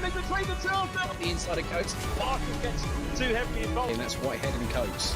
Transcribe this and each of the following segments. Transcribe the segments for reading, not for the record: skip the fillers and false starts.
Between the two of them. The inside of coats. Parker gets too heavily involved. And that's Whitehead and Coates.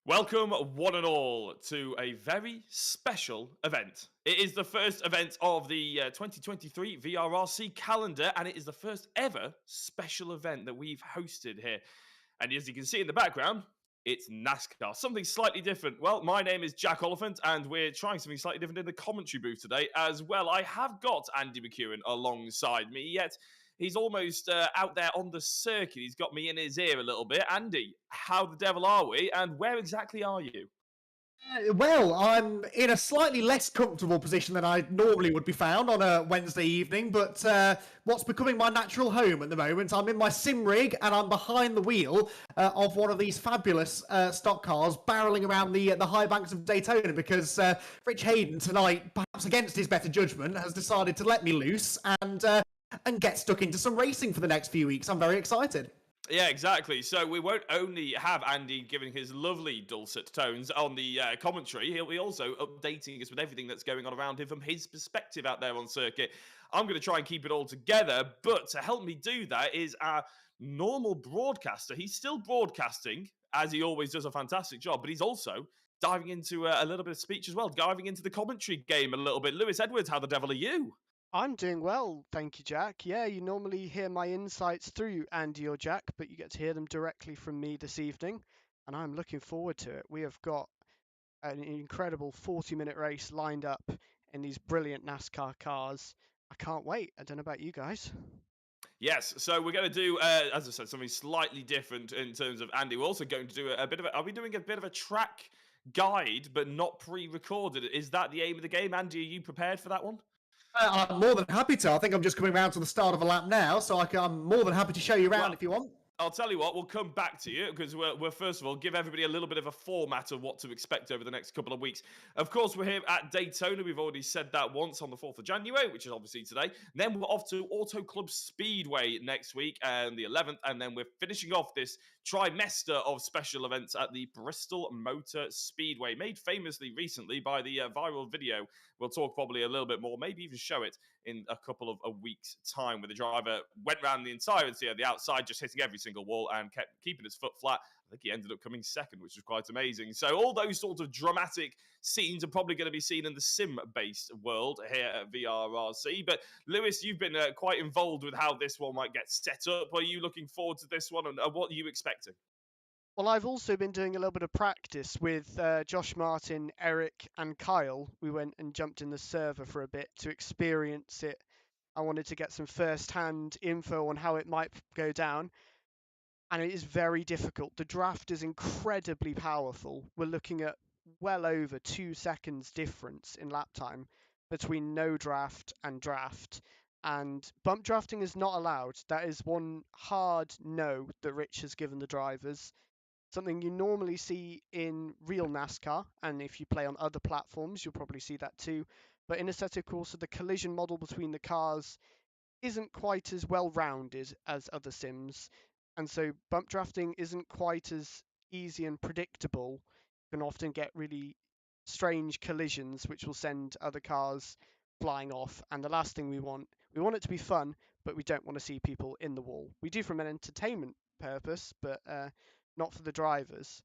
Welcome, one and all, to a very special event. It is the first event of the 2023 VRRC calendar, and it is the first ever special event that we've hosted here. And as you can see in the background, it's NASCAR, something slightly different. Well, my name is Jack Oliphant, and we're trying something slightly different in the commentary booth today as well. I have got Andy McEwan alongside me, yet he's almost out there on the circuit. He's got me in his ear a little bit. Andy, how the devil are we, and where exactly are you? Well, I'm in a slightly less comfortable position than I normally would be found on a Wednesday evening, but what's becoming my natural home at the moment, I'm in my sim rig and I'm behind the wheel of one of these fabulous stock cars barreling around the high banks of Daytona because Rich Hayden tonight, perhaps against his better judgment, has decided to let me loose and get stuck into some racing for the next few weeks. I'm very excited. Yeah, exactly. So we won't only have Andy giving his lovely dulcet tones on the commentary, he'll be also updating us with everything that's going on around him from his perspective out there on circuit. I'm going to try and keep it all together, but to help me do that is our normal broadcaster. He's still broadcasting, as he always does a fantastic job, but he's also diving into a little bit of speech as well, diving into the commentary game a little bit. Lewis Edwards, how the devil are you? I'm doing well, thank you, Jack. Yeah, you normally hear my insights through Andy or Jack, but you get to hear them directly from me this evening, and I'm looking forward to it. We have got an incredible 40-minute race lined up in these brilliant NASCAR cars. I can't wait. I don't know about you guys. Yes, so we're going to do, as I said, something slightly different in terms of Andy. We're also going to do a bit of are we doing a bit of a track guide, but not pre-recorded? Is that the aim of the game? Andy, are you prepared for that one? I'm more than happy to. I think I'm just coming round to the start of a lap now, so I'm more than happy to show you around if you want. I'll tell you what, we'll come back to you because we're first of all give everybody a little bit of a format of what to expect over the next couple of weeks. Of course, we're here at Daytona. We've already said that once on the 4th of January, which is obviously today. Then we're off to Auto Club Speedway next week and the 11th. And then we're finishing off this trimester of special events at the Bristol Motor Speedway, made famously recently by the viral video. We'll talk probably a little bit more, maybe even show it in a couple of a weeks' time, where the driver went around the entirety of the outside, just hitting every single wall and kept keeping his foot flat. I think he ended up coming second, which was quite amazing. So all those sorts of dramatic scenes are probably going to be seen in the sim-based world here at VRRC. But Lewis, you've been quite involved with how this one might get set up. Are you looking forward to this one, and what are you expecting? Well, I've also been doing a little bit of practice with Josh Martin, Eric, and Kyle. We went and jumped in the server for a bit to experience it. I wanted to get some first-hand info on how it might go down, and it is very difficult. The draft is incredibly powerful. We're looking at well over 2 seconds difference in lap time between no draft and draft. And bump drafting is not allowed. That is one hard no that Rich has given the drivers. Something you normally see in real NASCAR, and if you play on other platforms, you'll probably see that too. But in Assetto Corsa, the collision model between the cars isn't quite as well-rounded as other sims, and so bump drafting isn't quite as easy and predictable. You can often get really strange collisions, which will send other cars flying off. And the last thing we want it to be fun, but we don't want to see people in the wall. We do from an entertainment purpose, but not for the drivers.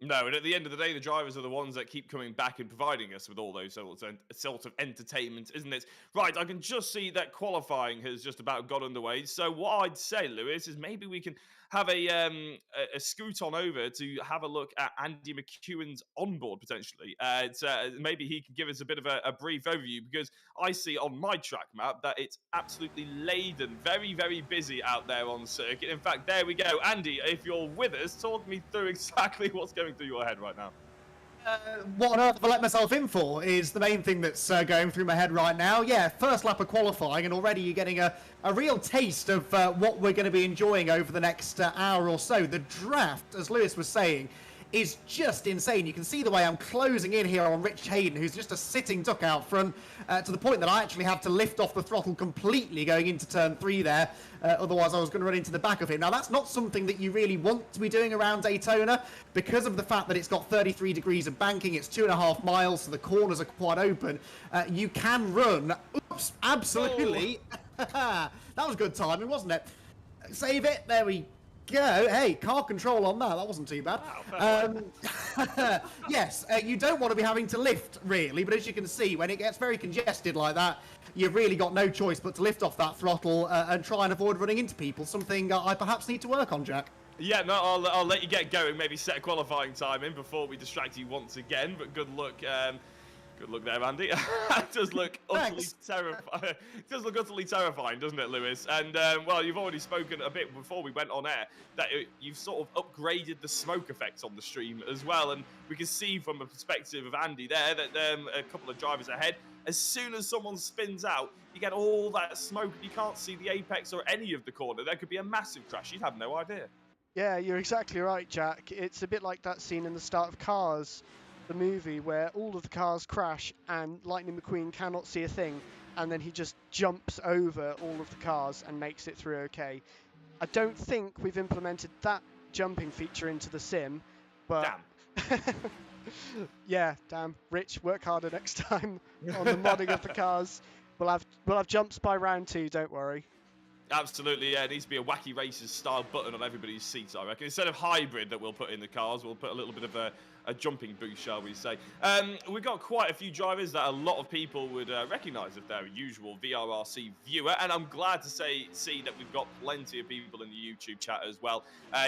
No, and at the end of the day, the drivers are the ones that keep coming back and providing us with all those sorts of entertainment, isn't it? Right, I can just see that qualifying has just about got underway. So what I'd say, Lewis, is maybe we can have a scoot on over to have a look at Andy McEwan's onboard, potentially. Maybe he can give us a bit of a brief overview, because I see on my track map that it's absolutely laden, very, very busy out there on circuit. In fact, there we go. Andy, if you're with us, talk me through exactly what's going through your head right now. What on earth have I let myself in for is the main thing that's going through my head right now. Yeah, first lap of qualifying, and already you're getting a real taste of what we're going to be enjoying over the next hour or so. The draft, as Lewis was saying, is just insane. You can see the way I'm closing in here on Rich Hayden, who's just a sitting duck out front, to the point that I actually have to lift off the throttle completely going into turn 3 there. Otherwise, I was going to run into the back of him. Now, that's not something that you really want to be doing around Daytona because of the fact that it's got 33 degrees of banking. It's 2.5 miles, so the corners are quite open. You can run. Oops, absolutely. Oh. That was good timing, wasn't it? Save it. There we go. Hey, car control on that. That wasn't too bad. Wow, yes, you don't want to be having to lift, really, but as you can see, when it gets very congested like that, you've really got no choice but to lift off that throttle and try and avoid running into people, something I perhaps need to work on, Jack. Yeah, no, I'll let you get going, maybe set a qualifying time in before we distract you once again, but good luck. Good luck there, Andy. It does look utterly terrifying. It does look utterly terrifying, doesn't it, Lewis? And, well, you've already spoken a bit before we went on air that you've sort of upgraded the smoke effects on the stream as well. And we can see from the perspective of Andy there that a couple of drivers ahead, as soon as someone spins out, you get all that smoke. You can't see the apex or any of the corner. There could be a massive crash. You'd have no idea. Yeah, you're exactly right, Jack. It's a bit like that scene in the start of Cars, the movie, where all of the cars crash and Lightning McQueen cannot see a thing, and then he just jumps over all of the cars and makes it through okay. I don't think we've implemented that jumping feature into the sim, but damn. Yeah, damn. Rich, work harder next time on the modding of the cars. We'll have jumps by round 2, don't worry. Absolutely, yeah. It needs to be a Wacky Races style button on everybody's seats, I reckon. Instead of hybrid that we'll put in the cars, we'll put a little bit of a jumping boost, shall we say. We've got quite a few drivers that a lot of people would recognise if they're a usual VRRC viewer, and I'm glad to see that we've got plenty of people in the YouTube chat as well.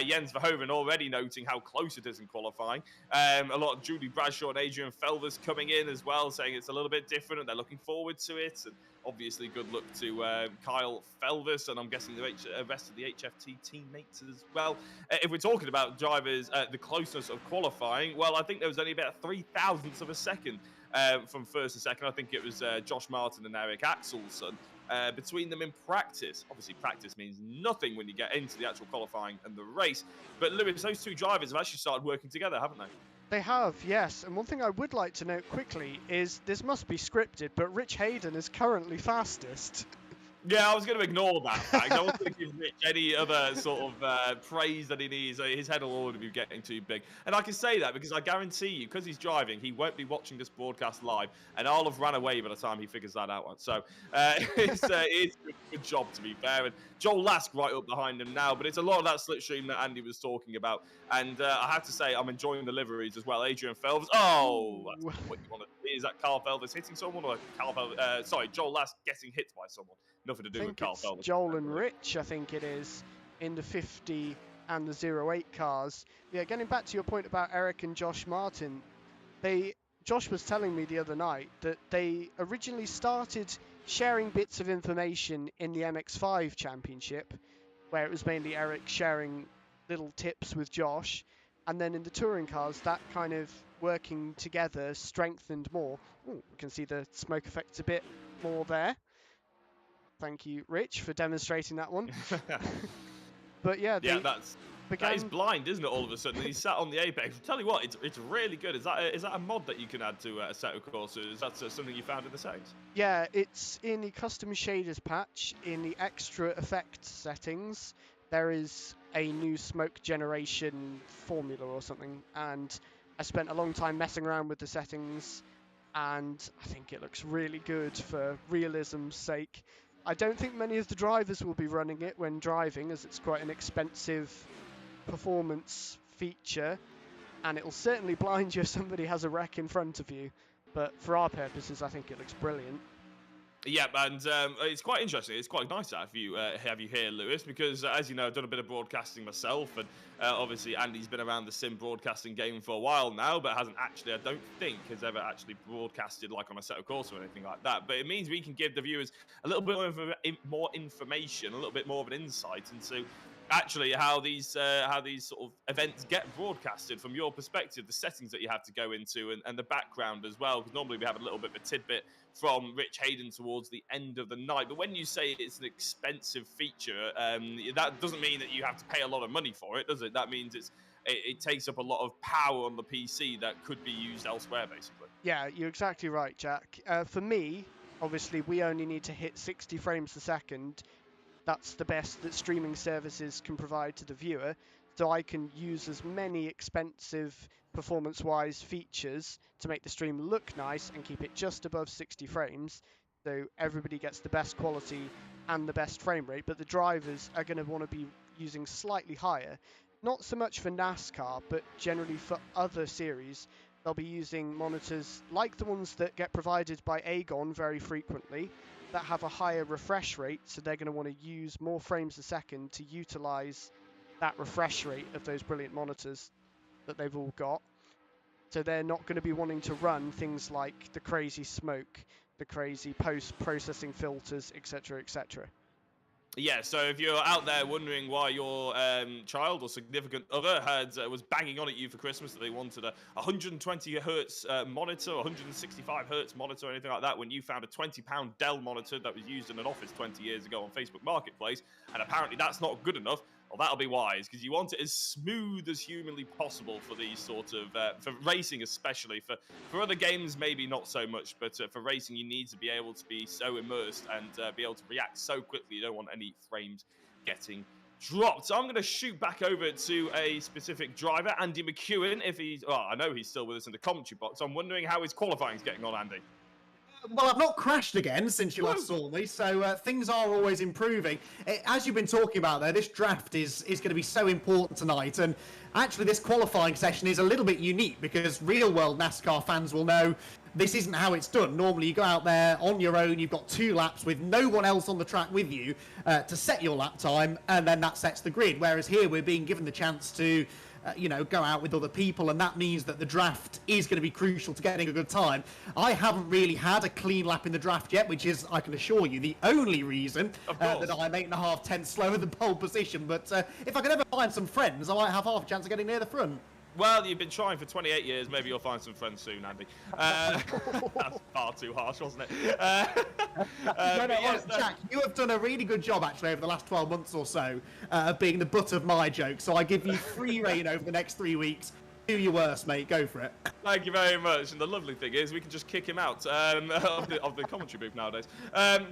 Jens Verhoeven already noting how close it is in qualifying. A lot of Julie Bradshaw and Adrian Felvers coming in as well, saying it's a little bit different and they're looking forward to it. And obviously, good luck to Kyle Felvis, and I'm guessing the rest of the HFT teammates as well. If we're talking about drivers, the closeness of qualifying, well, I think there was only about 0.003 of a second from first and second. I think it was Josh Martin and Eric Axelson between them in practice. Obviously, practice means nothing when you get into the actual qualifying and the race. But Lewis, those two drivers have actually started working together, haven't they? They have, yes. And one thing I would like to note quickly is this must be scripted, but Rich Hayden is currently fastest. Yeah, I was going to ignore that fact. I wasn't going to give Rich any other sort of praise that he needs. His head will already be getting too big. And I can say that because I guarantee you, because he's driving, he won't be watching this broadcast live, and I'll have ran away by the time he figures that out. So it's a good job, to be fair. And Joel Lask right up behind him now, but it's a lot of that slipstream that Andy was talking about. And I have to say, I'm enjoying the liveries as well. Adrian Felvis. Oh, that's what you want to see. Is that Carl Felvis hitting someone, or Joel Lask getting hit by someone? Nothing to do with Carl Felvis. Joel and Rich, I think it is, in the 50 and the 08 cars. Yeah, getting back to your point about Eric and Josh Martin, Josh was telling me the other night that they originally started sharing bits of information in the MX5 Championship, where it was mainly Eric sharing little tips with Josh, and then in the touring cars, that kind of working together strengthened more. Ooh, we can see the smoke effects a bit more there. Thank you, Rich, for demonstrating that one. But yeah, that is blind, isn't it? All of a sudden, he sat on the apex. Tell you what, it's really good. Is that a mod that you can add to Assetto Corsa? Is that something you found in the settings? Yeah, it's in the custom shaders patch. In the extra effects settings, there is a new smoke generation formula or something, and I spent a long time messing around with the settings, and I think it looks really good for realism's sake. I don't think many of the drivers will be running it when driving, as it's quite an expensive performance feature, and it'll certainly blind you if somebody has a wreck in front of you. But for our purposes, I think it looks brilliant. Yeah, and it's quite interesting. It's quite nice to have you here, Lewis, because as you know, I've done a bit of broadcasting myself, and obviously Andy's been around the sim broadcasting game for a while now, but hasn't actually, I don't think, has ever actually broadcasted like on a Assetto Corsa or anything like that. But it means we can give the viewers a little bit more information, a little bit more of an insight into actually how these sort of events get broadcasted from your perspective, the settings that you have to go into, and the background as well, because normally we have a little bit of a tidbit from Rich Hayden towards the end of the night. But when you say it's an expensive feature, that doesn't mean that you have to pay a lot of money for it, does it? That means it's it takes up a lot of power on the PC that could be used elsewhere, basically. Yeah, you're exactly right, Jack. For me, obviously, we only need to hit 60 frames a second. That's the best that streaming services can provide to the viewer. So I can use as many expensive performance-wise features to make the stream look nice and keep it just above 60 frames. So everybody gets the best quality and the best frame rate, but the drivers are going to want to be using slightly higher. Not so much for NASCAR, but generally for other series. They'll be using monitors like the ones that get provided by Aegon very frequently, that have a higher refresh rate, so they're going to want to use more frames a second to utilize that refresh rate of those brilliant monitors that they've all got. So they're not going to be wanting to run things like the crazy smoke, the crazy post-processing filters, etc., etc. Yeah, so if you're out there wondering why your child or significant other was banging on at you for Christmas that they wanted a 120 hertz monitor, 165 hertz monitor, or anything like that, when you found a £20 Dell monitor that was used in an office 20 years ago on Facebook Marketplace, and apparently that's not good enough, well, that'll be wise, because you want it as smooth as humanly possible for these sort of, for racing especially. For other games, maybe not so much, but for racing, you need to be able to be so immersed and be able to react so quickly. You don't want any frames getting dropped. So I'm going to shoot back over to a specific driver, Andy McEwan. If he's, well, I know he's still with us in the commentary box. I'm wondering how his qualifying is getting on, Andy. Well, I've not crashed again since you last saw me, so things are always improving. As you've been talking about there, this draft is going to be so important tonight, and actually this qualifying session is a little bit unique because real-world NASCAR fans will know this isn't how it's done. Normally you go out there on your own, you've got 2 laps with no one else on the track with you to set your lap time, and then that sets the grid, whereas here we're being given the chance to go out with other people, and that means that the draft is going to be crucial to getting a good time. I haven't really had a clean lap in the draft yet, which is, I can assure you, the only reason that I'm 8.5 tenths slower than pole position. But if I could ever find some friends, I might have half a chance of getting near the front. Well, you've been trying for 28 years. Maybe you'll find some friends soon, Andy. That's far too harsh, wasn't it? Jack, you have done a really good job, actually, over the last 12 months or so, of being the butt of my joke. So I give you free reign over the next 3 weeks. Do your worst, mate. Go for it. Thank you very much. And the lovely thing is we can just kick him out of the commentary booth nowadays.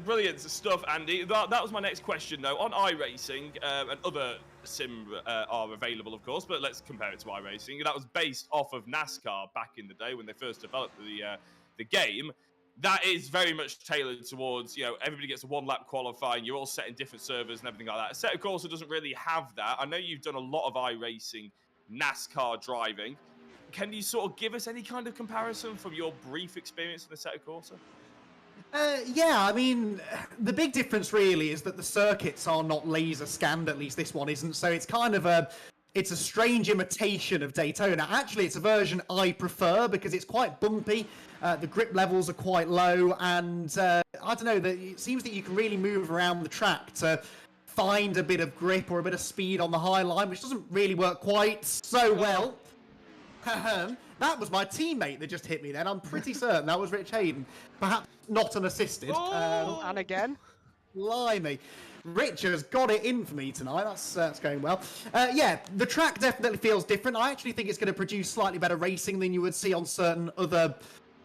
Brilliant stuff, Andy. That was my next question, though. On iRacing, and other sim are available, of course, but let's compare it to iRacing. That was based off of NASCAR back in the day when they first developed the game. That is very much tailored towards, everybody gets a 1-lap qualifying, you're all set in different servers and everything like that. Assetto Corsa doesn't really have that. I know you've done a lot of iRacing NASCAR driving. Can you sort of give us any kind of comparison from your brief experience in the Assetto Corsa? Yeah, I mean, the big difference really is that the circuits are not laser scanned, at least this one isn't, so it's kind of a strange imitation of Daytona. Actually, it's a version I prefer because it's quite bumpy, the grip levels are quite low, and I don't know, it seems that you can really move around the track to find a bit of grip or a bit of speed on the high line, which doesn't really work quite so well. That was my teammate that just hit me then. I'm pretty certain that was Rich Hayden. Perhaps not unassisted. And again? Blimey. Rich has got it in for me tonight. That's going well. Yeah, the track definitely feels different. I actually think it's going to produce slightly better racing than you would see on certain other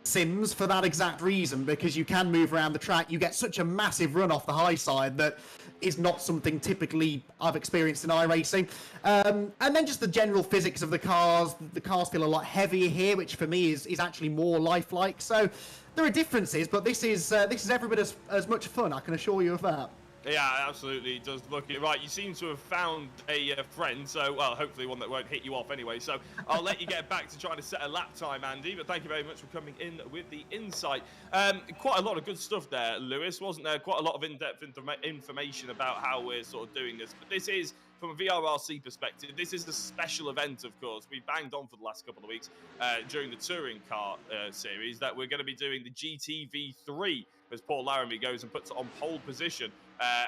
sims for that exact reason, because you can move around the track. You get such a massive run off the high side that is not something typically I've experienced in iRacing. And then just the general physics of the cars. The cars feel a lot heavier here, which for me is actually more lifelike. So there are differences, but this is every bit as much fun, I can assure you of that. Yeah, absolutely. It does look it. Right, you seem to have found a friend, so, well, hopefully one that won't hit you off anyway. So I'll let you get back to trying to set a lap time, Andy, but thank you very much for coming in with the insight. Quite a lot of good stuff there, Lewis, wasn't there? Quite a lot of in-depth information about how we're sort of doing this. But this is, from a VRRC perspective, this is the special event, of course. We banged on for the last couple of weeks during the touring car series that we're going to be doing the GTV3 as Paul Laramie goes and puts it on pole position.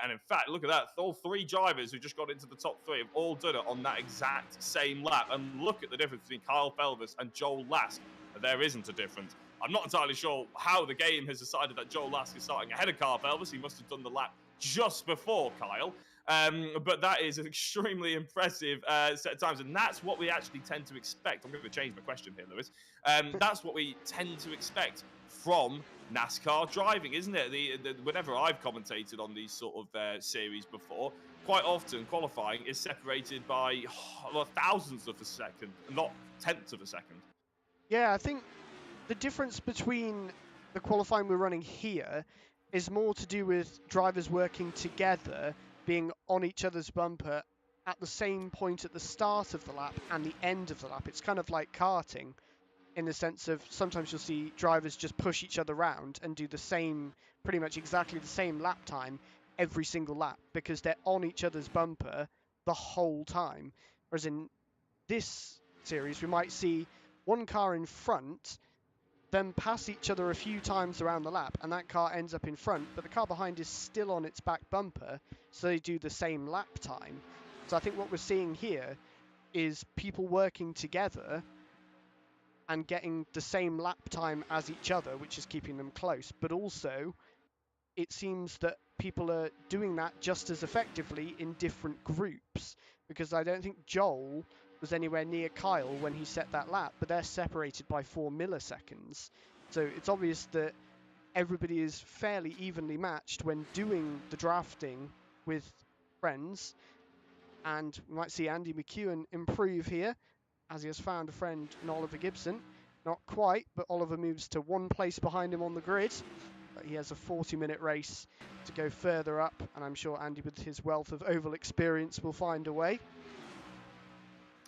And in fact, look at that. All 3 drivers who just got into the top 3 have all done it on that exact same lap. And look at the difference between Kyle Felvis and Joel Lask. There isn't a difference. I'm not entirely sure how the game has decided that Joel Lask is starting ahead of Kyle Felvis. He must have done the lap just before Kyle. But that is an extremely impressive set of times, and that's what we actually tend to expect. I'm going to change my question here, Lewis. That's what we tend to expect from NASCAR driving, isn't it? Whenever I've commentated on these sort of series before, quite often qualifying is separated by thousandths of a second, not tenths of a second. Yeah, I think the difference between the qualifying we're running here is more to do with drivers working together, being on each other's bumper at the same point at the start of the lap and the end of the lap. It's kind of like karting in the sense of sometimes you'll see drivers just push each other around and do the same, pretty much exactly the same lap time every single lap because they're on each other's bumper the whole time. Whereas in this series, we might see one car in front, then pass each other a few times around the lap, and that car ends up in front, but the car behind is still on its back bumper, so they do the same lap time. So I think what we're seeing here is people working together and getting the same lap time as each other, which is keeping them close. But also, it seems that people are doing that just as effectively in different groups, because I don't think Joel was anywhere near Kyle when he set that lap, but they're separated by 4 milliseconds. So it's obvious that everybody is fairly evenly matched when doing the drafting with friends. And we might see Andy McEwan improve here, as he has found a friend in Oliver Gibson. Not quite, but Oliver moves to one place behind him on the grid. But he has a 40-minute race to go further up, and I'm sure Andy, with his wealth of oval experience, will find a way.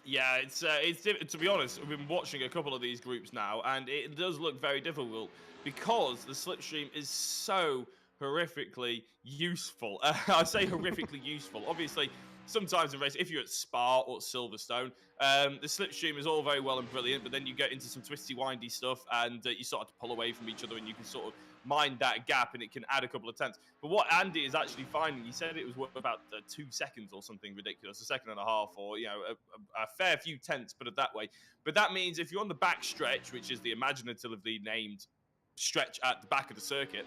Yeah, it's to be honest, we've been watching a couple of these groups now, and it does look very difficult because the slipstream is so horrifically useful. I say horrifically useful. Obviously, sometimes in race, if you're at Spa or Silverstone, the slipstream is all very well and brilliant, but then you get into some twisty, windy stuff, and you sort of have to pull away from each other, and you can sort of mind that gap, and it can add a couple of tenths. But what Andy is actually finding, he said it was worth about 2 seconds or something ridiculous, a second and a half, or a fair few tenths, put it that way. But that means if you're on the back stretch, which is the imaginatively named stretch at the back of the circuit,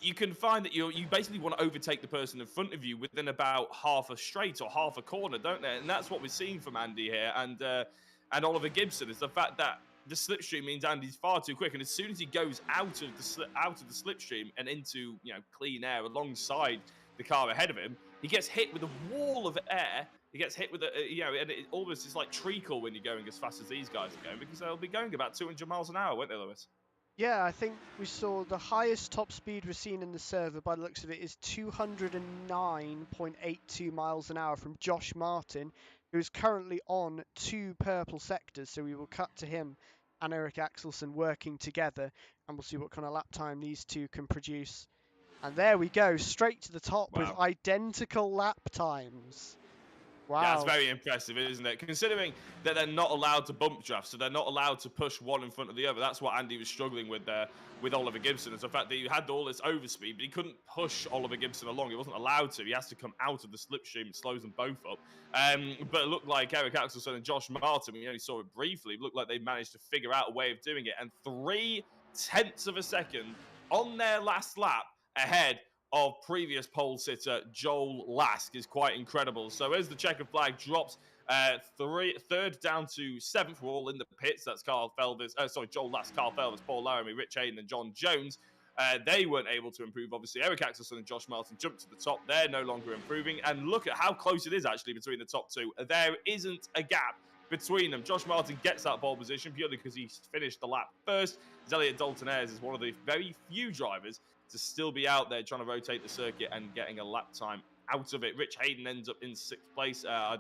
you can find that you basically want to overtake the person in front of you within about half a straight or half a corner, don't they? And that's what we're seeing from Andy here and Oliver Gibson, is the fact that the slipstream means Andy's far too quick, and as soon as he goes out of the slipstream and into clean air alongside the car ahead of him, he gets hit with a wall of air. He gets hit with and it almost is like treacle when you're going as fast as these guys are going, because they'll be going about 200 miles an hour, won't they, Lewis? Yeah, I think we saw the highest top speed we've seen in the server, by the looks of it, is 209.82 miles an hour from Josh Martin, who's currently on 2 purple sectors. So we will cut to him and Eric Axelsen working together, and we'll see what kind of lap time these two can produce. And there we go, straight to the top with identical lap times. Wow. Yeah, it's very impressive, isn't it? Considering that they're not allowed to bump draft, so they're not allowed to push one in front of the other. That's what Andy was struggling with there with Oliver Gibson. Is the fact that he had all this overspeed, but he couldn't push Oliver Gibson along. He wasn't allowed to. He has to come out of the slipstream. It slows them both up. But it looked like Eric Axelsen and Josh Martin, we only saw it briefly, it looked like they managed to figure out a way of doing it. And 0.3 of a second on their last lap ahead of previous pole sitter Joel Lask is quite incredible. So as the checkered flag drops, third down to 7th, we're all in the pits. That's Joel Lask, Carl Felvis, Paul Laramie, Rich Hayden, and John Jones. They weren't able to improve. Obviously, Eric Axelsen and Josh Martin jumped to the top. They're no longer improving. And look at how close it is actually between the top two. There isn't a gap between them. Josh Martin gets that pole position purely because he finished the lap first. Elliot Dalton Ayres is one of the very few drivers to still be out there trying to rotate the circuit and getting a lap time out of it. Rich Hayden ends up in 6th place. I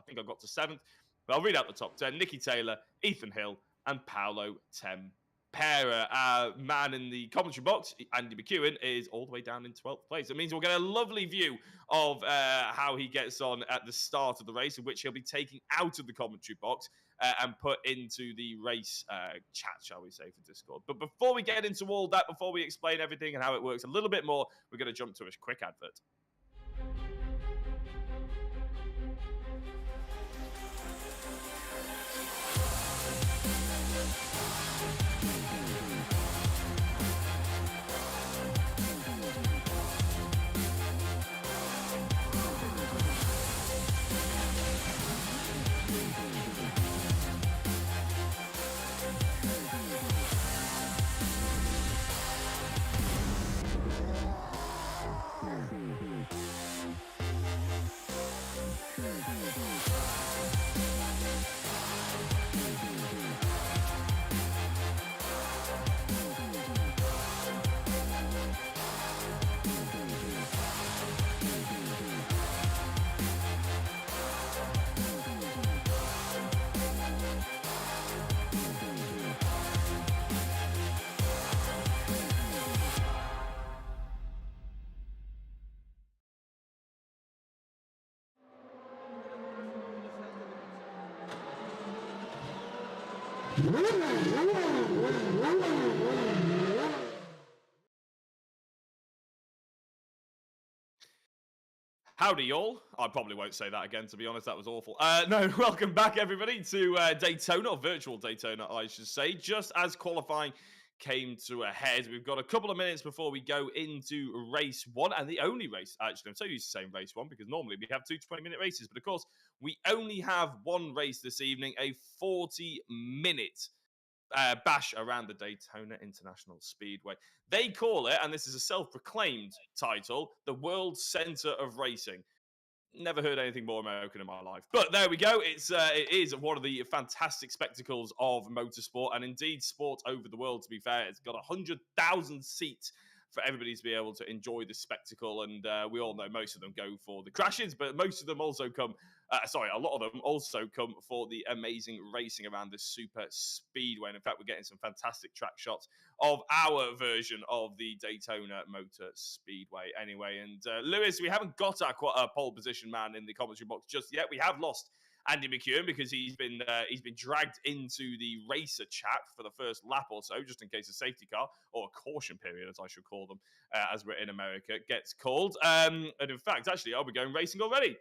think I got to 7th, but I'll read out the top 10. Nicky Taylor, Ethan Hill, and Paolo Tempera. Man in the commentary box, Andy McEwan, is all the way down in 12th place. It means we'll get a lovely view of how he gets on at the start of the race, in which he'll be taking out of the commentary box and put into the race chat, shall we say, for Discord. But before we get into all that, before we explain everything and how it works a little bit more, we're going to jump to a quick advert. Howdy, y'all. I probably won't say that again, to be honest. That was awful. No, welcome back, everybody, to Daytona, or virtual Daytona, I should say. Just as qualifying came to a head, we've got a couple of minutes before we go into race one, and the only race, actually, I'm so used to saying race one, because normally we have two 20-minute races, but of course, we only have one race this evening, a 40-minute bash around the Daytona International Speedway. They call it, and this is a self-proclaimed title, the World Center of Racing. Never heard anything more American in my life. But there we go. It is one of the fantastic spectacles of motorsport, and indeed sport over the world, to be fair. It's got 100,000 seats for everybody to be able to enjoy the spectacle. And we all know most of them go for the crashes, but most of them also come, a lot of them also come for the amazing racing around this super speedway. And in fact, we're getting some fantastic track shots of our version of the Daytona Motor Speedway anyway. And Lewis, we haven't got our pole position man in the commentary box just yet. We have lost Andy McEwan because he's been dragged into the racer chat for the first lap or so, just in case a safety car, or a caution period, as I should call them, as we're in America, gets called. And in fact, actually, I'll be going racing already.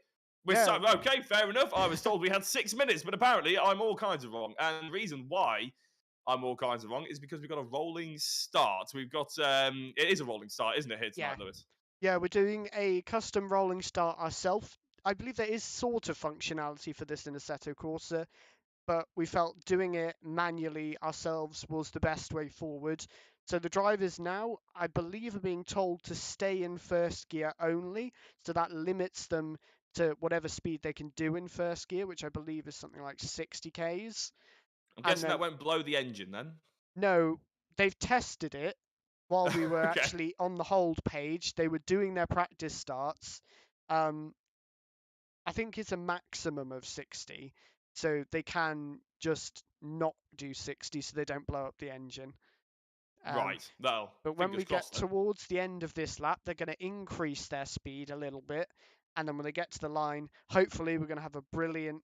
Okay, fair enough. I was told we had 6 minutes, but apparently I'm all kinds of wrong. And the reason why I'm all kinds of wrong is because we've got a rolling start. We've got, it is a rolling start, isn't it, here tonight, Lewis? Yeah, we're doing a custom rolling start ourselves. I believe there is sort of functionality for this in Assetto Corsa, but we felt doing it manually ourselves was the best way forward. So the drivers now, I believe, are being told to stay in first gear only, so that limits them to whatever speed they can do in first gear, which I believe is something like 60 Ks. I'm guessing that won't blow the engine then? No, they've tested it while we were actually on the hold page. They were doing their practice starts. I think it's a maximum of 60, so they can just not do 60 so they don't blow up the engine. Right. Well, but when we get towards the end of this lap, they're going to increase their speed a little bit, and then when they get to the line, hopefully we're going to have a brilliant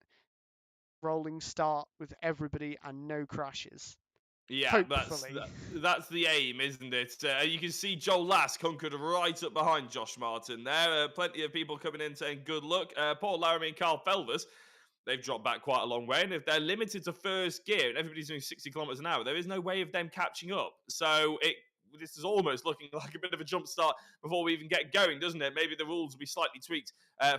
rolling start with everybody and no crashes. Yeah, that's the aim, isn't it? You can see Joel Lask hunkered right up behind Josh Martin there. Plenty of people coming in saying good luck. Paul Laramie and Carl Felvers, they've dropped back quite a long way. And if they're limited to first gear and everybody's doing 60 kilometers an hour, there is no way of them catching up. So this is almost looking like a bit of a jump start before we even get going, doesn't it? Maybe the rules will be slightly tweaked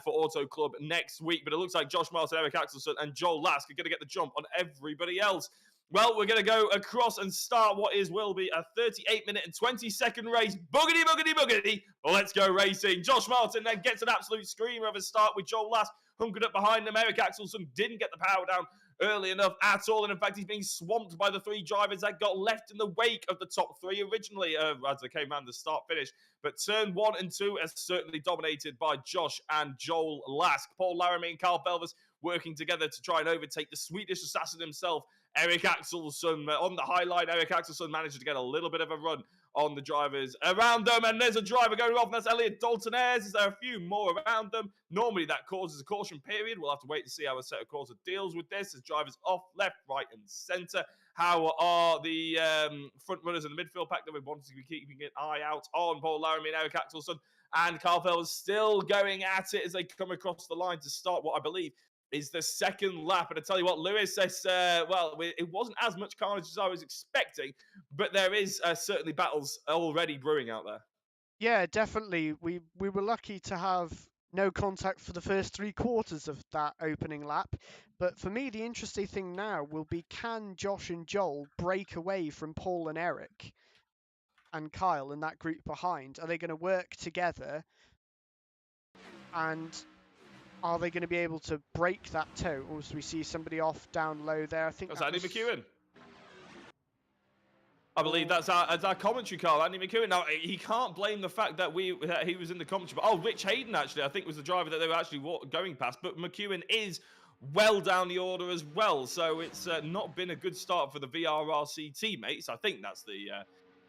for Auto Club next week. But it looks like Josh Martin, Eric Axelson, and Joel Lask are going to get the jump on everybody else. Well, we're going to go across and start what will be a 38-minute and 20-second race. Boogity, boogity, boogity. Let's go racing. Josh Martin then gets an absolute screamer of a start with Joel Lask hunkered up behind him. Eric Axelson didn't get the power down early enough at all. And in fact, he's being swamped by the three drivers that got left in the wake of the top three originally as they came around the start-finish. But turn 1 and 2 are certainly dominated by Josh and Joel Lask. Paul Laramie and Carl Felvers working together to try and overtake the Swedish assassin himself, Eric Axelson. On the high line, Eric Axelson managed to get a little bit of a run on the drivers around them, and there's a driver going off, and that's Elliot Daltonez. Is there a few more around them? Normally that causes a caution period. We'll have to wait to see how Assetto Corsa deals with this. As drivers off, left, right, and centre. How are the front runners in the midfield pack that we wanted to be keeping an eye out on? Paul Laramie and Eric Axelson and Carl Felvers still going at it as they come across the line to start what I believe is the second lap. And I tell you what, Lewis says, it wasn't as much carnage as I was expecting, but there is certainly battles already brewing out there. Yeah, definitely. We were lucky to have no contact for the first 3/4 of that opening lap. But for me, the interesting thing now will be, can Josh and Joel break away from Paul and Eric and Kyle and that group behind? Are they going to work together? And are they going to be able to break that total? As we see somebody off down low there. I think that's Andy McEwan. I believe that's our commentary car, Andy McEwan. Now, he can't blame the fact that he was in the commentary. But, Rich Hayden, actually, I think was the driver that they were actually going past. But McEwan is well down the order as well. So it's not been a good start for the VRRC teammates. I think that's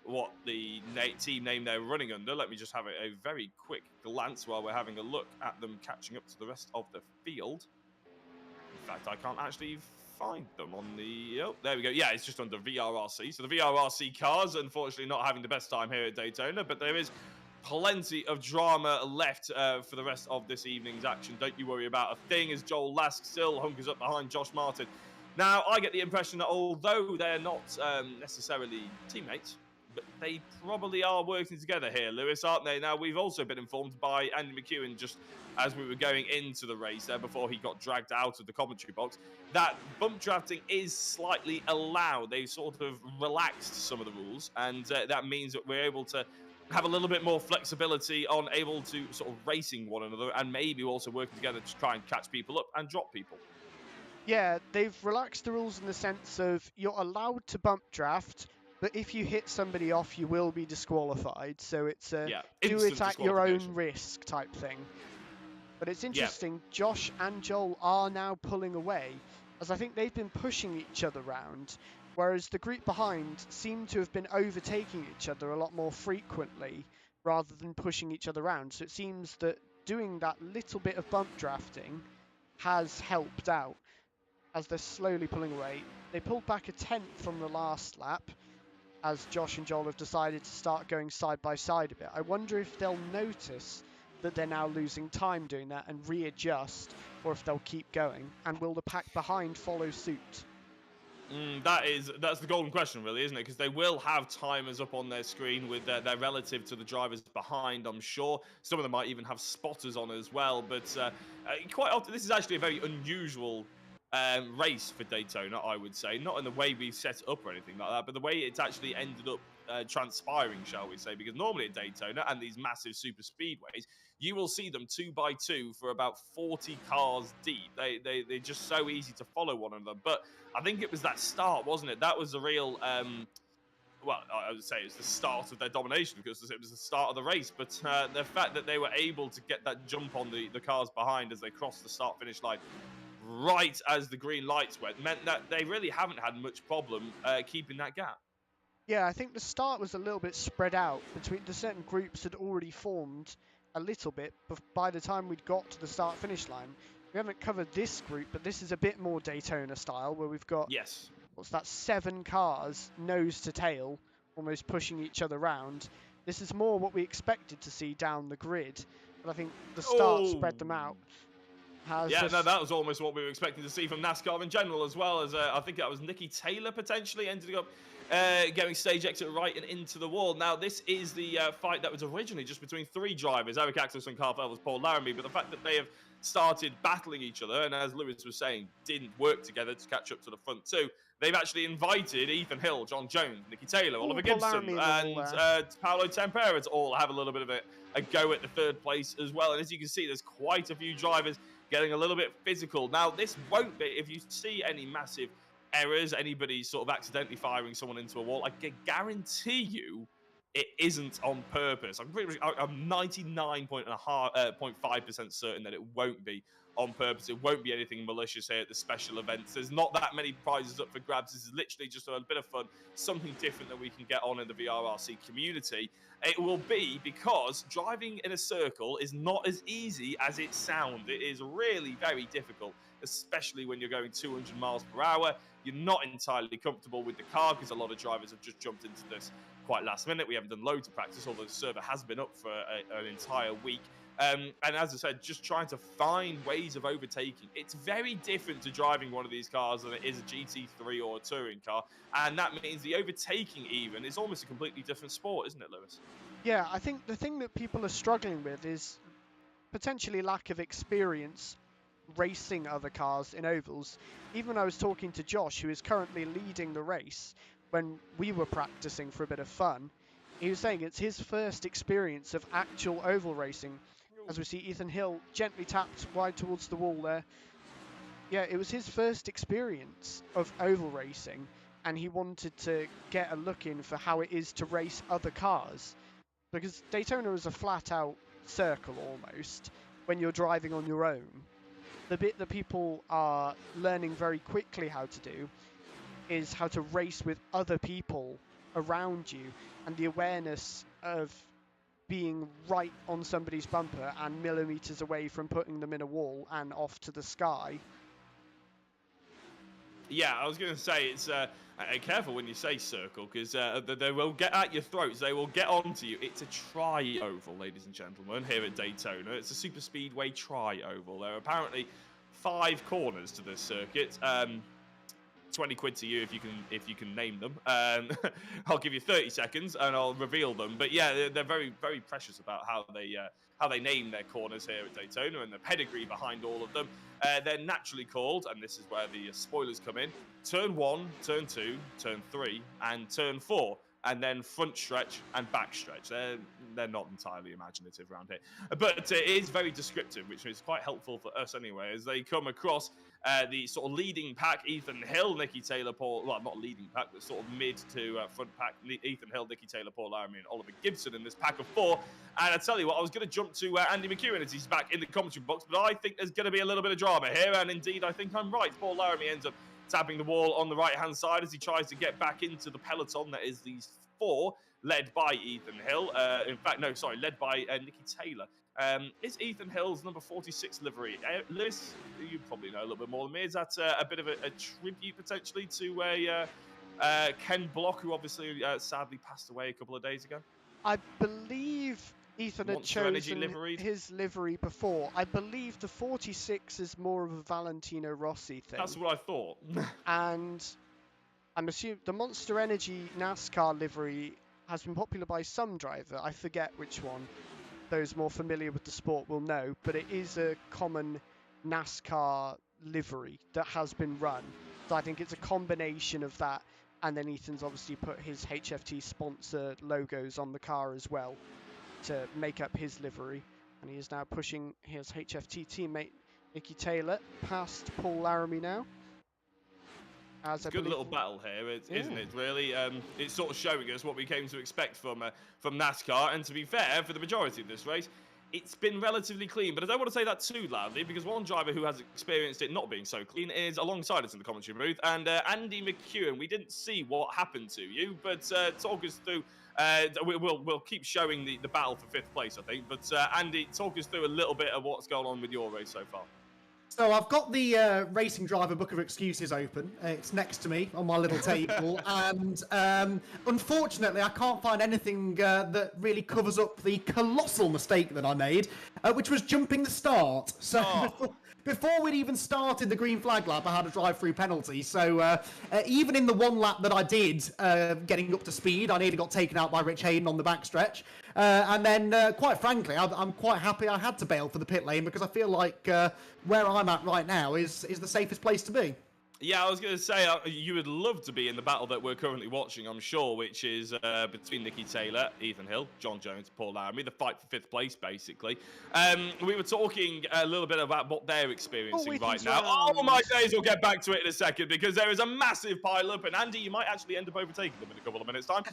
what the team name they're running under. Let me just have a very quick glance while we're having a look at them catching up to the rest of the field. In fact, I can't actually find them on the... Oh, there we go. Yeah, it's just under VRRC. So the VRRC cars, unfortunately, not having the best time here at Daytona, but there is plenty of drama left for the rest of this evening's action. Don't you worry about a thing, as Joel Lask still hunkers up behind Josh Martin. Now, I get the impression that although they're not necessarily teammates, but they probably are working together here, Lewis, aren't they? Now, we've also been informed by Andy McEwan, just as we were going into the race there before he got dragged out of the commentary box, that bump drafting is slightly allowed. They've sort of relaxed some of the rules, and that means that we're able to have a little bit more flexibility on able to sort of racing one another and maybe also working together to try and catch people up and drop people. Yeah, they've relaxed the rules in the sense of you're allowed to bump draft, but if you hit somebody off, you will be disqualified. So it's a do it at your own risk type thing. But it's interesting, Josh and Joel are now pulling away, as I think they've been pushing each other around, whereas the group behind seem to have been overtaking each other a lot more frequently rather than pushing each other around. So it seems that doing that little bit of bump drafting has helped out as they're slowly pulling away. They pulled back a 10th from the last lap, as Josh and Joel have decided to start going side by side a bit. I wonder if they'll notice that they're now losing time doing that and readjust, or if they'll keep going, and will the pack behind follow suit? That's the golden question, really, isn't it? Because they will have timers up on their screen with their relative to the drivers behind, I'm sure. Some of them might even have spotters on as well, but quite often this is actually a very unusual race for Daytona, I would say. Not in the way we've set it up or anything like that, but the way it's actually ended up transpiring, shall we say, because normally at Daytona and these massive super speedways, you will see them 2 by 2 for about 40 cars deep. They're just so easy to follow one another. But I think it was that start, wasn't it? That was the real... well, I would say it's the start of their domination because it was the start of the race. But the fact that they were able to get that jump on the cars behind as they crossed the start-finish line right as the green lights went meant that they really haven't had much problem keeping that gap. Yeah, I think the start was a little bit spread out between the certain groups had already formed a little bit, but by the time we'd got to the start-finish line, we haven't covered this group, but this is a bit more Daytona style, where we've got, what's that, 7 cars, nose to tail, almost pushing each other around. This is more what we expected to see down the grid, but I think the start spread them out. That was almost what we were expecting to see from NASCAR in general, as well as I think that was Nicky Taylor potentially ended up getting stage exit right and into the wall. Now, this is the fight that was originally just between 3 drivers, Eric Axelson, Carl Felvers, Paul Laramie, but the fact that they have started battling each other, and as Lewis was saying, didn't work together to catch up to the front 2, they've actually invited Ethan Hill, John Jones, Nicky Taylor, Oliver Gibson, and Paolo Tempera to all have a little bit of a go at the 3rd place as well. And as you can see, there's quite a few drivers getting a little bit physical. Now, this won't be, if you see any massive errors, anybody sort of accidentally firing someone into a wall, I can guarantee you it isn't on purpose. I'm 99.5% certain that it won't be on purpose. It won't be anything malicious here at the special events. There's not that many prizes up for grabs. This is literally just a bit of fun, something different that we can get on in the VRRC community. It will be because driving in a circle is not as easy as it sounds. It is really very difficult, especially when you're going 200 miles per hour. You're not entirely comfortable with the car because a lot of drivers have just jumped into this quite last minute. We haven't done loads of practice, although the server has been up for an entire week. And as I said, just trying to find ways of overtaking. It's very different to driving one of these cars than it is a GT3 or a touring car. And that means the overtaking even is almost a completely different sport, isn't it, Lewis? Yeah, I think the thing that people are struggling with is potentially lack of experience racing other cars in ovals. Even when I was talking to Josh, who is currently leading the race, when we were practicing for a bit of fun, he was saying it's his first experience of actual oval racing. As we see Ethan Hill gently tapped wide towards the wall there. Yeah, it was his first experience of oval racing, and he wanted to get a look in for how it is to race other cars. Because Daytona is a flat-out circle almost when you're driving on your own. The bit that people are learning very quickly how to do is how to race with other people around you, and the awareness of being right on somebody's bumper and millimeters away from putting them in a wall and off to the sky. Yeah, I was going to say, it's careful when you say circle, because they will get at your throats. They will get onto you. It's a tri-oval, ladies and gentlemen, here at Daytona. It's a super speedway tri-oval. There are apparently 5 corners to this circuit. 20 quid to you if you can name them. I'll give you 30 seconds and I'll reveal them. But yeah, they're very, very precious about how they name their corners here at Daytona and the pedigree behind all of them. They're naturally called, and this is where the spoilers come in: turn 1, turn 2, turn 3, and turn 4. And then front stretch and back stretch. They're not entirely imaginative around here. But it is very descriptive, which is quite helpful for us anyway, as they come across the sort of leading pack: Ethan Hill, Nicky Taylor, Paul... Well, not leading pack, but sort of mid to front pack. Ethan Hill, Nicky Taylor, Paul Laramie, and Oliver Gibson in this pack of 4. And I tell you what, I was going to jump to Andy McEwan as he's back in the commentary box, but I think there's going to be a little bit of drama here, and indeed, I think I'm right. Paul Laramie ends up tapping the wall on the right-hand side as he tries to get back into the peloton that is these 4, led by Ethan Hill. Led by Nicky Taylor. Is Ethan Hill's number 46 livery? Lewis, you probably know a little bit more than me. Is that a bit of a tribute, potentially, to Ken Block, who obviously sadly passed away a couple of days ago? I believe Ethan had chosen his livery before. I believe the 46 is more of a Valentino Rossi thing. That's what I thought. And I'm assuming the Monster Energy NASCAR livery has been popular by some driver. I forget which one. Those more familiar with the sport will know, but it is a common NASCAR livery that has been run. So I think it's a combination of that, and then Ethan's obviously put his HFT sponsor logos on the car as well to make up his livery. And he is now pushing his HFT teammate Nicky Taylor past Paul Laramie now. It's a good little battle here, isn't it, really? It's sort of showing us what we came to expect from NASCAR, and to be fair, for the majority of this race, it's been relatively clean. But I don't want to say that too loudly, because one driver who has experienced it not being so clean is alongside us in the commentary booth, and Andy McEwan. We didn't see what happened to you, but talk us through... we'll keep showing the battle for 5th place, I think. But Andy, talk us through a little bit of what's going on with your race so far. So I've got the Racing Driver Book of Excuses open. It's next to me on my little table. And unfortunately, I can't find anything that really covers up the colossal mistake that I made, which was jumping the start. So before we'd even started the green flag lap, I had a drive-through penalty. So even in the one lap that I did, getting up to speed, I nearly got taken out by Rich Hayden on the backstretch. And then, quite frankly, I'm quite happy I had to bail for the pit lane, because I feel like where I'm at right now is the safest place to be. Yeah, I was going to say, you would love to be in the battle that we're currently watching, I'm sure, which is between Nicky Taylor, Ethan Hill, John Jones, Paul Laramie, the fight for 5th place, basically. We were talking a little bit about what they're experiencing right now. Oh, my days, we'll get back to it in a second, because there is a massive pile-up, and Andy, you might actually end up overtaking them in a couple of minutes' time,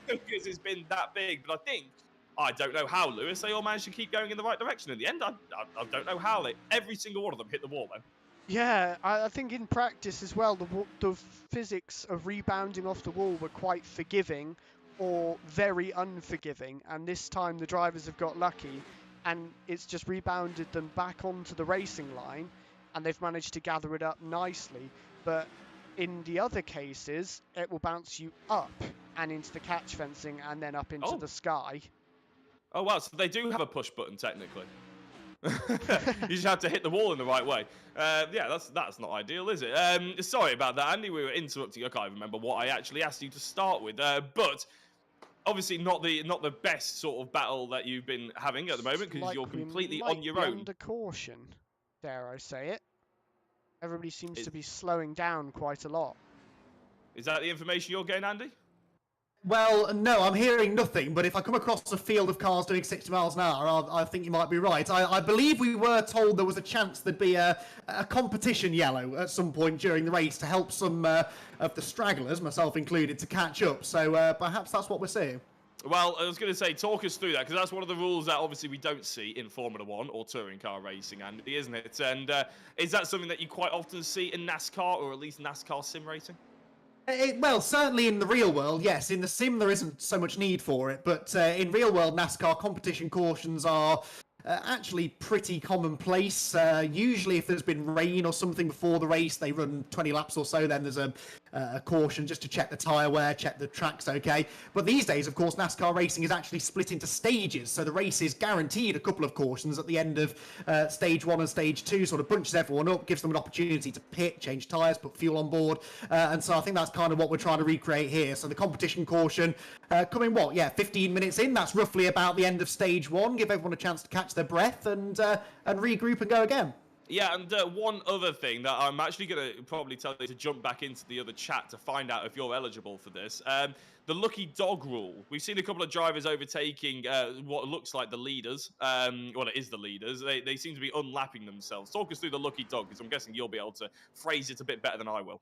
because it's been that big. But I don't know how, Lewis, they all managed to keep going in the right direction in the end. I don't know how. Every single one of them hit the wall, then. Yeah, I think in practice as well, the physics of rebounding off the wall were quite forgiving or very unforgiving. And this time the drivers have got lucky, and it's just rebounded them back onto the racing line, and they've managed to gather it up nicely. But in the other cases, it will bounce you up and into the catch fencing and then up into the sky. Oh, wow. So they do have a push button, technically. You just have to hit the wall in the right way. Yeah, that's not ideal, is it? Sorry about that, Andy. We were interrupting. I can't even remember what I actually asked you to start with. But obviously not the best sort of battle that you've been having at the moment, because you're completely on your own. Under caution, dare I say it. Everybody seems to be slowing down quite a lot. Is that the information you're getting, Andy? Well, no, I'm hearing nothing, but if I come across a field of cars doing 60 miles an hour, I think you might be right. I believe we were told there was a chance there'd be a competition yellow at some point during the race to help some of the stragglers, myself included, to catch up. So perhaps that's what we're seeing. Well, I was going to say, talk us through that, because that's one of the rules that obviously we don't see in Formula 1 or touring car racing, Andy, isn't it? And is that something that you quite often see in NASCAR, or at least NASCAR sim racing? Well, certainly in the real world, yes. In the sim, there isn't so much need for it. But in real world NASCAR, competition cautions are actually pretty commonplace. Usually if there's been rain or something before the race, they run 20 laps or so, then there's a caution just to check the tyre wear, check the track's okay. But these days, of course, NASCAR racing is actually split into stages, so the race is guaranteed a couple of cautions at the end of stage 1 and stage 2, sort of bunches everyone up, gives them an opportunity to pit, change tyres, put fuel on board, and so I think that's kind of what we're trying to recreate here. So the competition caution coming 15 minutes in, that's roughly about the end of stage 1, give everyone a chance to catch their breath and regroup and go again. Yeah, and one other thing that I'm actually going to probably tell you to jump back into the other chat to find out if you're eligible for this. The lucky dog rule. We've seen a couple of drivers overtaking what looks like the leaders. Well, it is the leaders. They seem to be unlapping themselves. Talk us through the lucky dog, because I'm guessing you'll be able to phrase it a bit better than I will.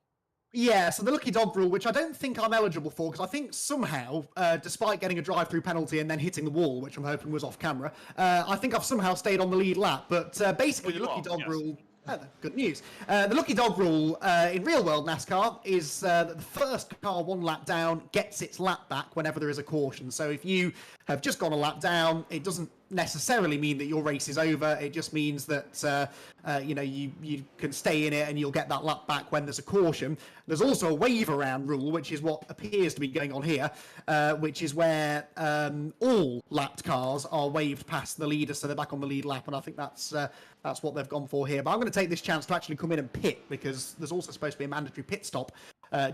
Yeah, so the lucky dog rule, which I don't think I'm eligible for, because I think somehow, despite getting a drive-through penalty and then hitting the wall, which I'm hoping was off camera, I think I've somehow stayed on the lead lap. But basically, the lucky dog rule... good news. The lucky dog rule in real-world NASCAR is that the first car 1 lap down gets its lap back whenever there is a caution. So if you have just gone a lap down, it doesn't necessarily mean that your race is over. It just means that you can stay in it and you'll get that lap back when there's a caution. There's also a wave around rule, which is what appears to be going on here, which is where all lapped cars are waved past the leader, so they're back on the lead lap, and I think that's what they've gone for here. But I'm going to take this chance to actually come in and pit, because there's also supposed to be a mandatory pit stop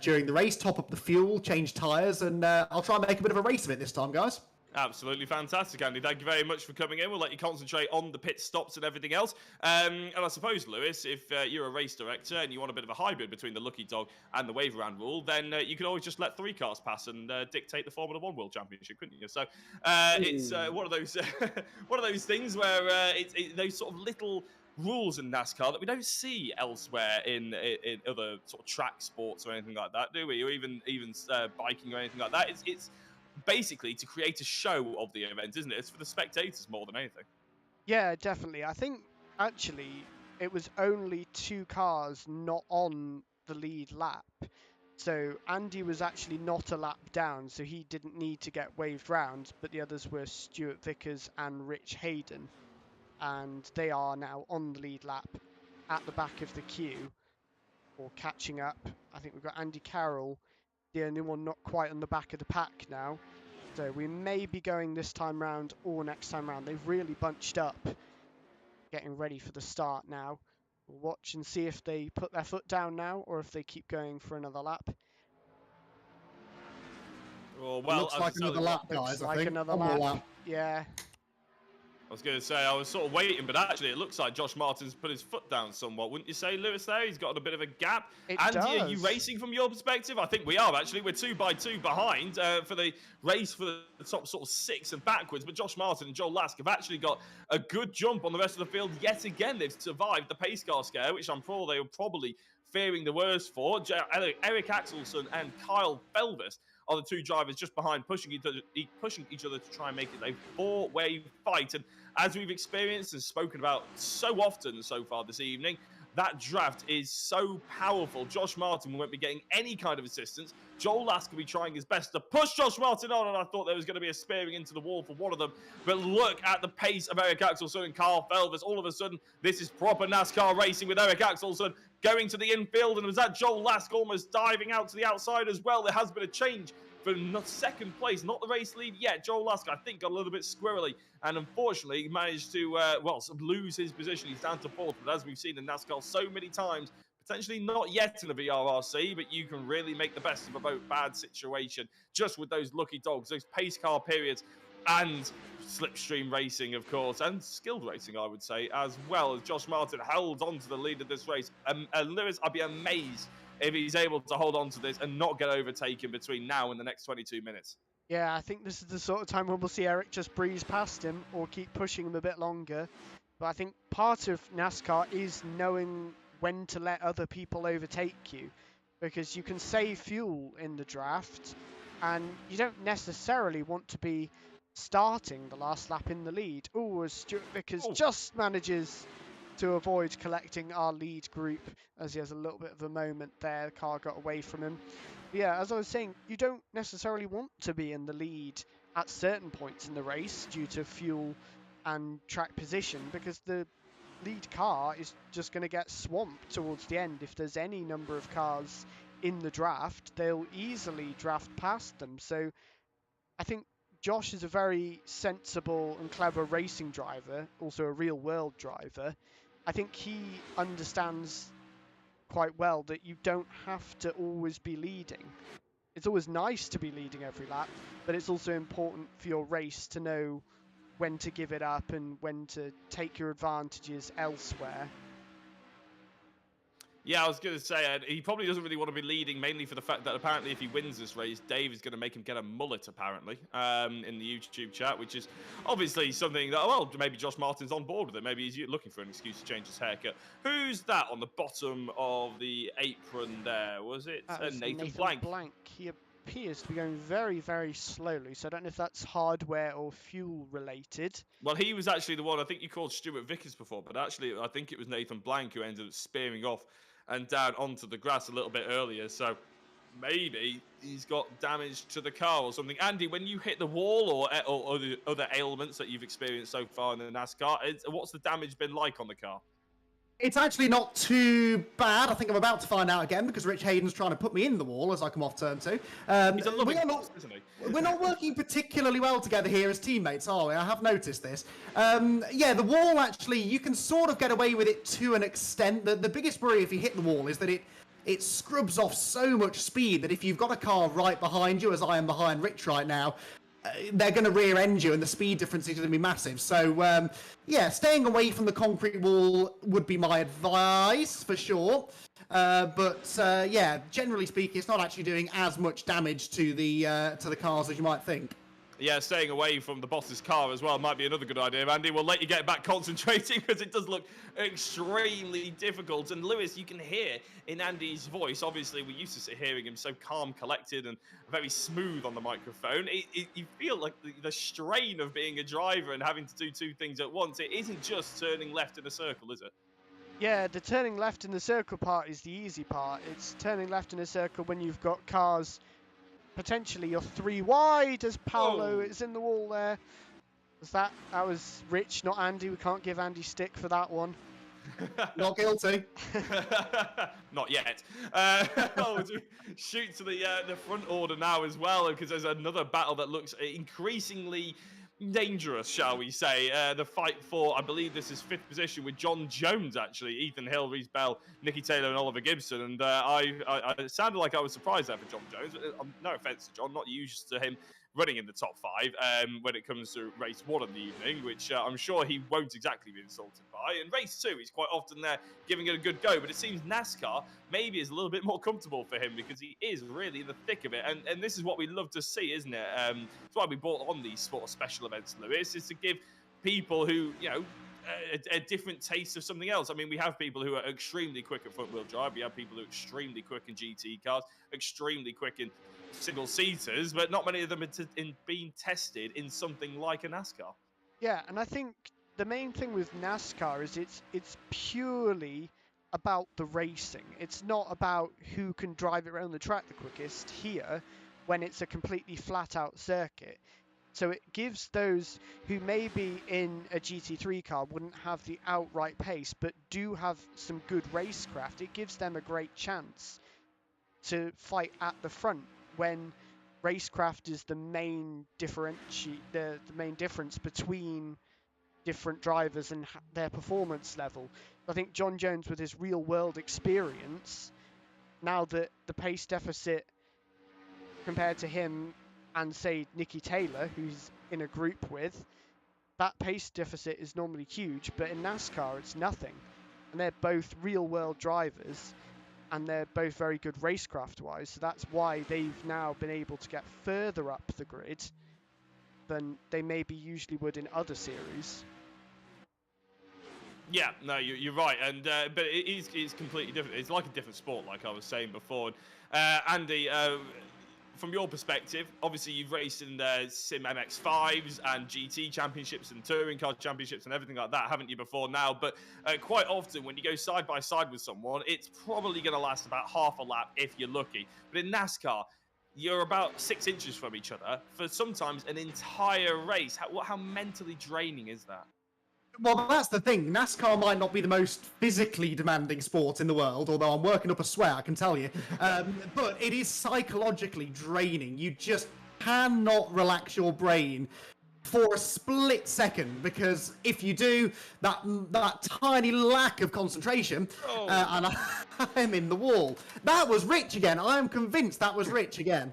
during the race, top up the fuel, change tyres, and I'll try and make a bit of a race of it this time, guys. Absolutely fantastic, Andy. Thank you very much for coming in. We'll let you concentrate on the pit stops and everything else. And I suppose, Lewis, if you're a race director and you want a bit of a hybrid between the lucky dog and the wave around rule, then you can always just let 3 cars pass and dictate the Formula 1 World Championship, couldn't you? So it's one of those one of those things where those sort of little rules in NASCAR that we don't see elsewhere in other sort of track sports or anything like that, do we? Or even biking or anything like that. It's basically to create a show of the event, isn't it? It's for the spectators more than anything. Yeah, definitely. I think actually it was only 2 cars not on the lead lap. So Andy was actually not a lap down, so he didn't need to get waved round, but the others were Stuart Vickers and Rich Hayden. And they are now on the lead lap at the back of the queue, or catching up. I think we've got Andy Carroll, the only one not quite on the back of the pack now. So we may be going this time round or next time round. They've really bunched up, getting ready for the start now. We'll watch and see if they put their foot down now or if they keep going for another lap. Well, looks like another lap, guys. Looks like another lap. Yeah. I was going to say, I was sort of waiting, but actually it looks like Josh Martin's put his foot down somewhat. Wouldn't you say, Lewis, there? He's got a bit of a gap. Andy, are you racing from your perspective? I think we are, actually. We're 2 by 2 behind for the race for the top sort of 6 and backwards. But Josh Martin and Joel Lask have actually got a good jump on the rest of the field yet again. They've survived the pace car scare, which I'm sure they were probably fearing the worst for. Eric Axelson and Kyle Felvis are the 2 drivers just behind, pushing each other to try and make it a 4-way fight. And as we've experienced and spoken about so often so far this evening, that draft is so powerful. Josh Martin won't be getting any kind of assistance. Joel Lask will be trying his best to push Josh Martin on, and I thought there was going to be a spearing into the wall for one of them. But look at the pace of Eric Axelson and Carl Felvis. All of a sudden, this is proper NASCAR racing with Eric Axelson going to the infield, and it was that Joel Lask almost diving out to the outside as well. There has been a change for second place, not the race lead yet. Joel Lask, I think, got a little bit squirrely and unfortunately managed to, lose his position. He's down to 4th, but as we've seen in NASCAR so many times, potentially not yet in the VRRC, but you can really make the best of a bad situation just with those lucky dogs, those pace car periods, and slipstream racing, of course, and skilled racing, I would say, as well, as Josh Martin held on to the lead of this race. Lewis, I'd be amazed if he's able to hold on to this and not get overtaken between now and the next 22 minutes. Yeah, I think this is the sort of time when we'll see Eric just breeze past him or keep pushing him a bit longer. But I think part of NASCAR is knowing when to let other people overtake you, because you can save fuel in the draft and you don't necessarily want to be starting the last lap in the lead. Oh, as Stuart Vickers just manages to avoid collecting our lead group as he has a little bit of a moment there. The car got away from him. But yeah, as I was saying, you don't necessarily want to be in the lead at certain points in the race due to fuel and track position, because the lead car is just going to get swamped towards the end. If there's any number of cars in the draft, they'll easily draft past them. So I think Josh is a very sensible and clever racing driver, also a real world driver. I think he understands quite well that you don't have to always be leading. It's always nice to be leading every lap, but it's also important for your race to know when to give it up and when to take your advantages elsewhere. Yeah, I was going to say, he probably doesn't really want to be leading, mainly for the fact that apparently if he wins this race, Dave is going to make him get a mullet, apparently, in the YouTube chat, which is obviously something that, well, maybe Josh Martin's on board with it. Maybe he's looking for an excuse to change his haircut. Who's that on the bottom of the apron there? Was it Nathan Blank? He appears to be going very, very slowly, so I don't know if that's hardware or fuel related. Well, he was actually the one, I think you called Stuart Vickers before, but actually I think it was Nathan Blank who ended up spearing off and down onto the grass a little bit earlier. So maybe he's got damage to the car or something. Andy, when you hit the wall or other ailments that you've experienced so far in the NASCAR, what's the damage been like on the car? It's actually not too bad. I think I'm about to find out again because Rich Hayden's trying to put me in the wall as I come off turn 2. He's a loving boss, isn't he? We're not working particularly well together here as teammates, are we? I have noticed this. Yeah, the wall, actually, you can sort of get away with it to an extent. The biggest worry if you hit the wall is that it scrubs off so much speed that if you've got a car right behind you, as I am behind Rich right now, they're going to rear end you and the speed difference is going to be massive. So, yeah, staying away from the concrete wall would be my advice for sure. Yeah, generally speaking, it's not actually doing as much damage to the cars as you might think. Yeah, staying away from the boss's car as well might be another good idea, Andy. We'll let you get back concentrating because it does look extremely difficult. And Lewis, you can hear in Andy's voice, obviously we're used to hearing him so calm, collected and very smooth on the microphone. You feel like the strain of being a driver and having to do two things at once. It isn't just turning left in a circle, is it? Yeah, the turning left in the circle part is the easy part. It's turning left in a circle when you've got cars. Potentially you're 3 wide as Paolo is in the wall there. That was Rich, not Andy. We can't give Andy stick for that one. Not guilty. Not yet. Shoot to the front order now as well, because there's another battle that looks increasingly dangerous, shall we say. The fight for, I believe this is 5th position with John Jones, actually. Ethan Hill, Reese Bell, Nicky Taylor and Oliver Gibson. And it sounded like I was surprised there for John Jones. No offence to John, not used to him running in the top 5 when it comes to race 1 of the evening, which I'm sure he won't exactly be insulted by. And race 2, he's quite often there giving it a good go, but it seems NASCAR maybe is a little bit more comfortable for him because he is really in the thick of it. And this is what we love to see, isn't it? That's why we brought on these sort of special events, Lewis, is to give people who, you know, a different taste of something else. I mean, we have people who are extremely quick at front-wheel drive. We have people who are extremely quick in GT cars, extremely quick in single-seaters, but not many of them are being tested in something like a NASCAR. Yeah, and I think the main thing with NASCAR is it's purely about the racing. It's not about who can drive it around the track the quickest here when it's a completely flat-out circuit. So it gives those who maybe in a GT3 car wouldn't have the outright pace, but do have some good racecraft, it gives them a great chance to fight at the front when racecraft is the main the main difference between different drivers and their performance level. I think John Jones, with his real world experience, now that the pace deficit compared to him and say Nicky Taylor, who's in a group with, that pace deficit is normally huge, but in NASCAR it's nothing. And they're both real world drivers and they're both very good racecraft wise, so that's why they've now been able to get further up the grid than they maybe usually would in other series. Yeah, no, you're right, and but it's completely different. It's like a different sport, like I was saying before. Andy, from your perspective, obviously you've raced in Sim MX-5s and GT championships and touring car championships and everything like that, haven't you, before now? But quite often when you go side by side with someone, it's probably going to last about half a lap if you're lucky. But in NASCAR, you're about 6 inches from each other for sometimes an entire race. How mentally draining is that? Well, that's the thing. NASCAR might not be the most physically demanding sport in the world, although I'm working up a sweat, I can tell you. But it is psychologically draining. You just cannot relax your brain for a split second, because if you do, that tiny lack of concentration, and I'm in the wall. That was Rich again. I am convinced that was Rich again.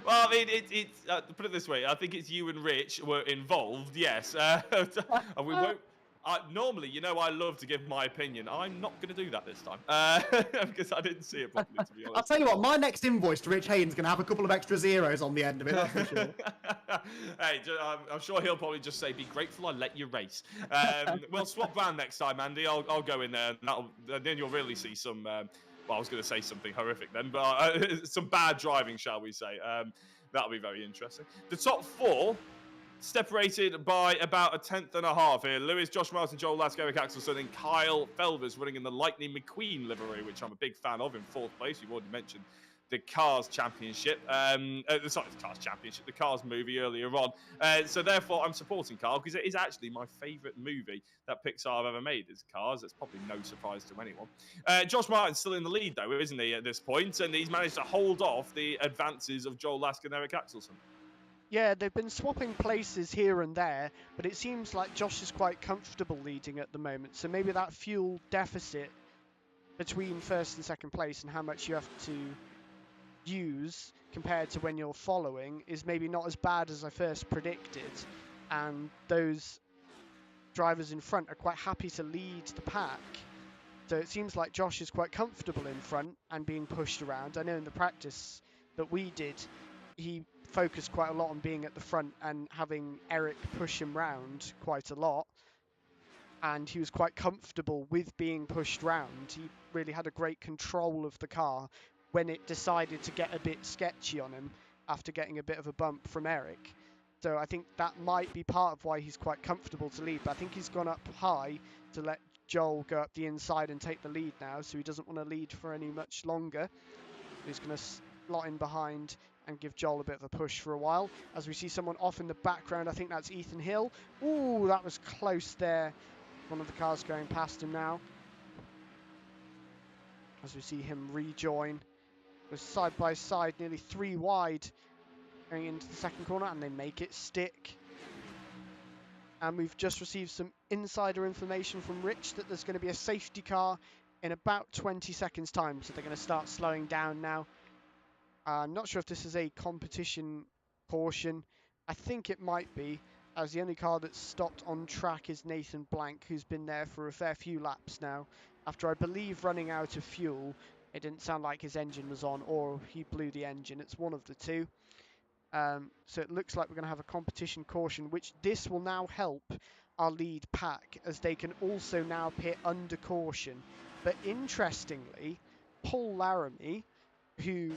Well, I mean, it's put it this way. I think it's you and Rich were involved. Yes, and we won't. Normally, I love to give my opinion. I'm not going to do that this time because I didn't see it properly, to be honest. I'll tell you what, my next invoice to Rich Hayden's going to have a couple of extra zeros on the end of it, that's for sure. Hey, I'm sure he'll probably just say, be grateful I let you race. We'll swap round next time, Andy. I'll go in there, and then you'll really see some... well, I was going to say something horrific then, but some bad driving, shall we say. That'll be very interesting. The top 4... separated by about 1/10 and a half here. Lewis, Josh Martin, Joel Lasker, Eric Axelson, and Kyle Felvers running in the Lightning McQueen livery, which I'm a big fan of in 4th place. You've already mentioned the Cars Championship. Sorry, the Cars Championship, the Cars movie earlier on. So therefore, I'm supporting Kyle because it is actually my favourite movie that Pixar have ever made is Cars. It's probably no surprise to anyone. Josh Martin's still in the lead, though, isn't he, at this point? And he's managed to hold off the advances of Joel Lasker and Eric Axelson. Yeah, they've been swapping places here and there, but it seems like Josh is quite comfortable leading at the moment. So maybe that fuel deficit between 1st and 2nd place and how much you have to use compared to when you're following is maybe not as bad as I first predicted. And those drivers in front are quite happy to lead the pack. So it seems like Josh is quite comfortable in front and being pushed around. I know in the practice that we did, he focused quite a lot on being at the front and having Eric push him round quite a lot, and he was quite comfortable with being pushed round. He really had a great control of the car when it decided to get a bit sketchy on him after getting a bit of a bump from Eric. So I think that might be part of why he's quite comfortable to lead, but I think he's gone up high to let Joel go up the inside and take the lead now, so he doesn't want to lead for any much longer. He's going to slot in behind and give Joel a bit of a push for a while. As we see someone off in the background, I think that's Ethan Hill. Ooh, that was close there. One of the cars going past him now. As we see him rejoin. We're side by side, nearly 3 wide going into the 2nd corner, and they make it stick. And we've just received some insider information from Rich that there's going to be a safety car in about 20 seconds time, so they're going to start slowing down now. I'm not sure if this is a competition caution. I think it might be, as the only car that's stopped on track is Nathan Blank, who's been there for a fair few laps now. After, I believe, running out of fuel, it didn't sound like his engine was on, or he blew the engine. It's one of the two. So it looks like we're going to have a competition caution, which this will now help our lead pack, as they can also now pit under caution. But interestingly, Paul Laramie, who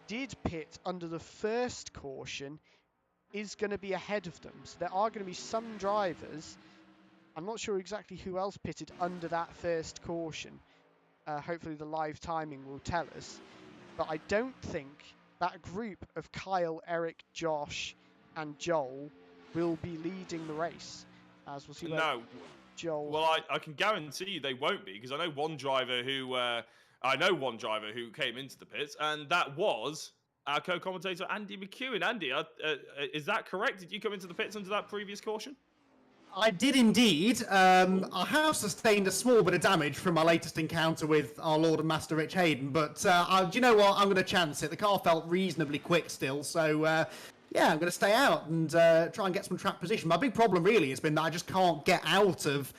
did pit under the 1st caution, is going to be ahead of them. So there are going to be some drivers, I'm not sure exactly who else pitted under that 1st caution. Hopefully the live timing will tell us. But I don't think that group of Kyle, Eric, Josh and Joel will be leading the race. As we'll see. No. Joel. Well, I can guarantee you they won't be, because I know one driver who came into the pits, and that was our co-commentator Andy McEwan. Andy, is that correct? Did you come into the pits under that previous caution? I did indeed. I have sustained a small bit of damage from my latest encounter with our Lord and Master Rich Hayden, but do you know what? I'm going to chance it. The car felt reasonably quick still, so yeah, I'm going to stay out and try and get some track position. My big problem really has been that I just can't get out of,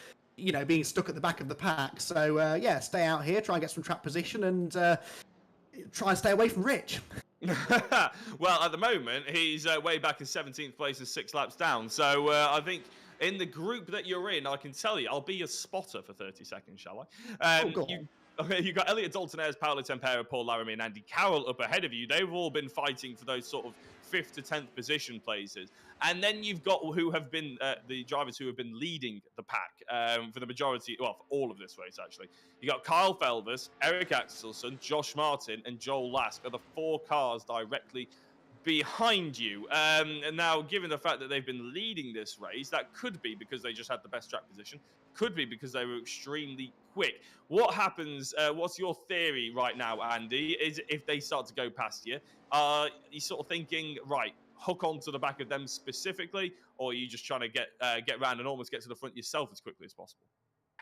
being stuck at the back of the pack. So yeah, stay out here, try and get some track position, and try and stay away from Rich. Well, at the moment, he's way back in 17th place and 6 laps down. So I think in the group that you're in, I can tell you, I'll be a spotter for 30 seconds, shall I? Okay, you've got Elliot Dalton-Ayres, Paolo Tempera, Paul Laramie, and Andy Carroll up ahead of you. They've all been fighting for those sort of 5th to 10th position places. And then you've got who have been the drivers who have been leading the pack for the majority, well, for all of this race, actually. You got Kyle Felvis, Eric Axelson, Josh Martin, and Joel Lask are the 4 cars directly behind you. And now, given the fact that they've been leading this race, that could be because they just had the best track position, could be because they were extremely quick. What happens, what's your theory right now, Andy, is if they start to go past you, you sort of thinking, right, hook onto the back of them specifically, or are you just trying to get around and almost get to the front yourself as quickly as possible?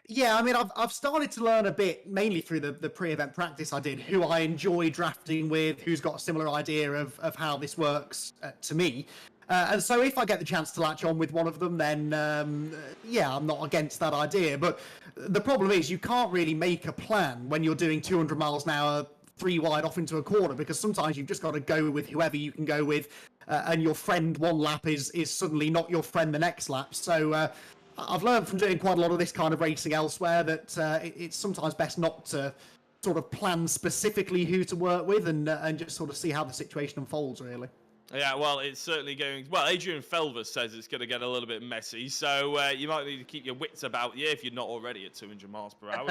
Yeah, I mean, I've started to learn a bit, mainly through the pre-event practice I did, who I enjoy drafting with, who's got a similar idea of how this works to me. And so if I get the chance to latch on with one of them, then yeah, I'm not against that idea. But the problem is you can't really make a plan when you're doing 200 miles an hour, 3 wide off into a corner, because sometimes you've just got to go with whoever you can go with, and your friend one lap is suddenly not your friend the next lap. So I've learned from doing quite a lot of this kind of racing elsewhere that it's sometimes best not to sort of plan specifically who to work with and just sort of see how the situation unfolds, really. Yeah, well, it's certainly going... Well, Adrian Felvis says it's going to get a little bit messy, so you might need to keep your wits about you if you're not already at 200 miles per hour.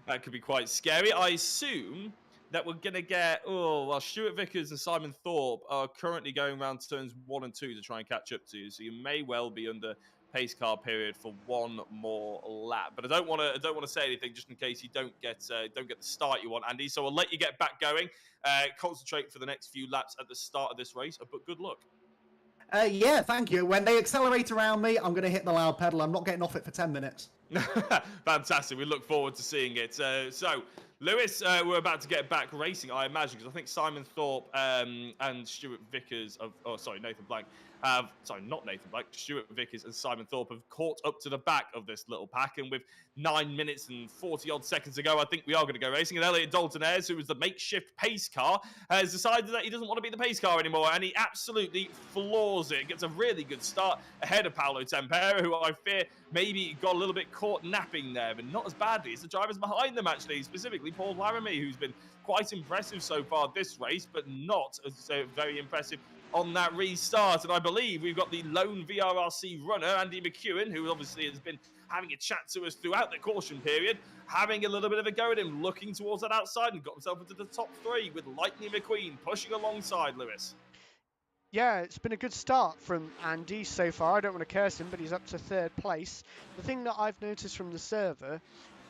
That could be quite scary. I assume that we're going to get... Oh, well, Stuart Vickers and Simon Thorpe are currently going around turns 1 and 2 to try and catch up to you, so you may well be under pace car period for one more lap. But I don't want to say anything just in case you don't get the start you want, Andy. So I'll let you get back going. Concentrate for the next few laps at the start of this race. But good luck. Yeah, thank you. When they accelerate around me, I'm going to hit the loud pedal. I'm not getting off it for 10 minutes. Fantastic. We look forward to seeing it. So, Lewis, we're about to get back racing, I imagine, because I think Simon Thorpe and Stuart Vickers Nathan Blank not Nathan Blank, Stuart Vickers and Simon Thorpe have caught up to the back of this little pack, and with 9 minutes and 40-odd seconds to go, I think we are going to go racing. And Elliot Dalton-Ayres, who was the makeshift pace car, has decided that he doesn't want to be the pace car anymore, and he absolutely floors it. Gets a really good start ahead of Paolo Tempera, who I fear maybe got a little bit caught napping there, but not as badly as the drivers behind them, actually, specifically Paul Laramie, who's been quite impressive so far this race, but not as very impressive on that restart. And I believe we've got the lone VRRC runner, Andy McEwan, who obviously has been having a chat to us throughout the caution period, having a little bit of a go at him, looking towards that outside, and got himself into the top 3 with Lightning McQueen pushing alongside Lewis. Yeah, it's been a good start from Andy so far. I don't want to curse him, but he's up to 3rd place. The thing that I've noticed from the server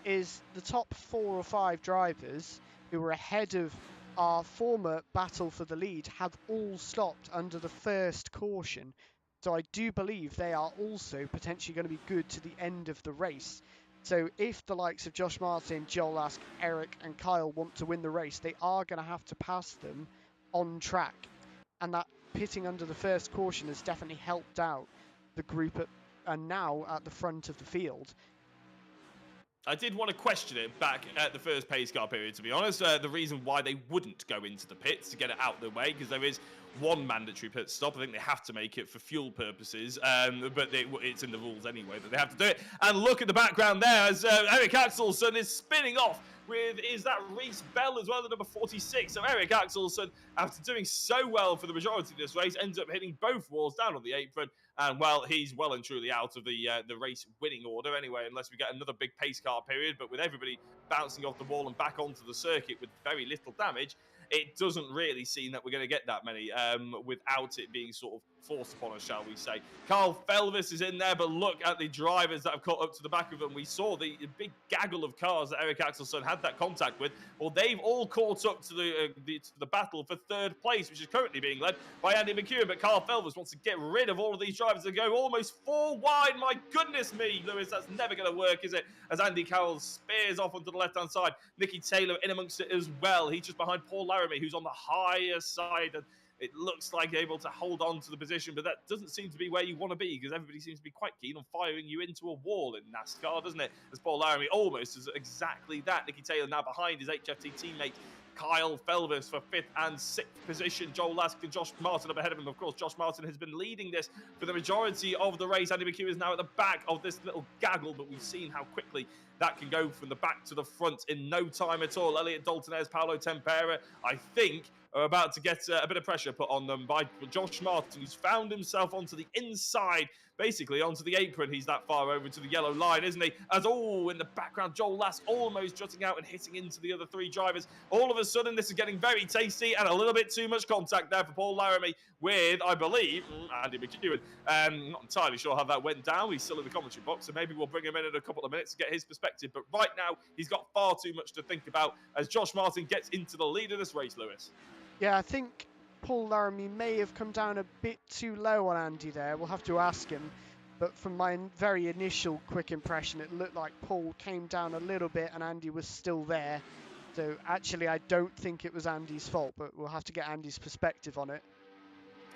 is the top 4 or 5 drivers who were ahead of our former battle for the lead have all stopped under the first caution. So I do believe they are also potentially going to be good to the end of the race. So if the likes of Josh Martin, Joel Lask, Eric and Kyle want to win the race, they are going to have to pass them on track. And that pitting under the first caution has definitely helped out the group and now at the front of the field. I did want to question it back at the first pace car period, to be honest. The reason why they wouldn't go into the pits to get it out of the way, because there is one mandatory pit stop. I think they have to make it for fuel purposes, but it's in the rules anyway that they have to do it. And look at the background there as Eric Axelson is spinning off is that Reese Bell as well, the number 46. So Eric Axelson, after doing so well for the majority of this race, ends up hitting both walls down on the apron. And, well, he's well and truly out of the race winning order anyway, unless we get another big pace car period. But with everybody bouncing off the wall and back onto the circuit with very little damage, it doesn't really seem that we're going to get that many without it being sort of forced upon us, shall we say. Carl Felvis is in there, but look at the drivers that have caught up to the back of them. We saw the big gaggle of cars that Eric Axelson had that contact with. Well, they've all caught up to the battle for 3rd place, which is currently being led by Andy McEwan. But Carl Felvis wants to get rid of all of these drivers and go almost 4 wide. My goodness me, Lewis, that's never going to work, is it? As Andy Carroll spears off onto the left-hand side. Nicky Taylor in amongst it as well. He's just behind Paul Laramie, who's on the higher side, and it looks like able to hold on to the position, but that doesn't seem to be where you want to be, because everybody seems to be quite keen on firing you into a wall in NASCAR, doesn't it? As Paul Laramie almost does exactly that. Nicky Taylor now behind his HFT teammate Kyle Felvis for 5th and 6th position. Joel Lask and Josh Martin up ahead of him. Of course, Josh Martin has been leading this for the majority of the race. Andy McEwan is now at the back of this little gaggle, but we've seen how quickly that can go from the back to the front in no time at all. Elliot Daltonez, Paolo Tempera, I think, are about to get a bit of pressure put on them by Josh Martin, who's found himself onto the inside, basically onto the apron. He's that far over to the yellow line, isn't he? As in the background, Joel Lass almost jutting out and hitting into the other 3 drivers. All of a sudden, this is getting very tasty and a little bit too much contact there for Paul Laramie with, I believe, Andy McEwan. Not entirely sure how that went down. He's still in the commentary box, so maybe we'll bring him in a couple of minutes to get his perspective. But right now, he's got far too much to think about as Josh Martin gets into the lead of this race, Lewis. Yeah, I think Paul Laramie may have come down a bit too low on Andy there. We'll have to ask him. But from my very initial quick impression, it looked like Paul came down a little bit and Andy was still there. So actually, I don't think it was Andy's fault, but we'll have to get Andy's perspective on it.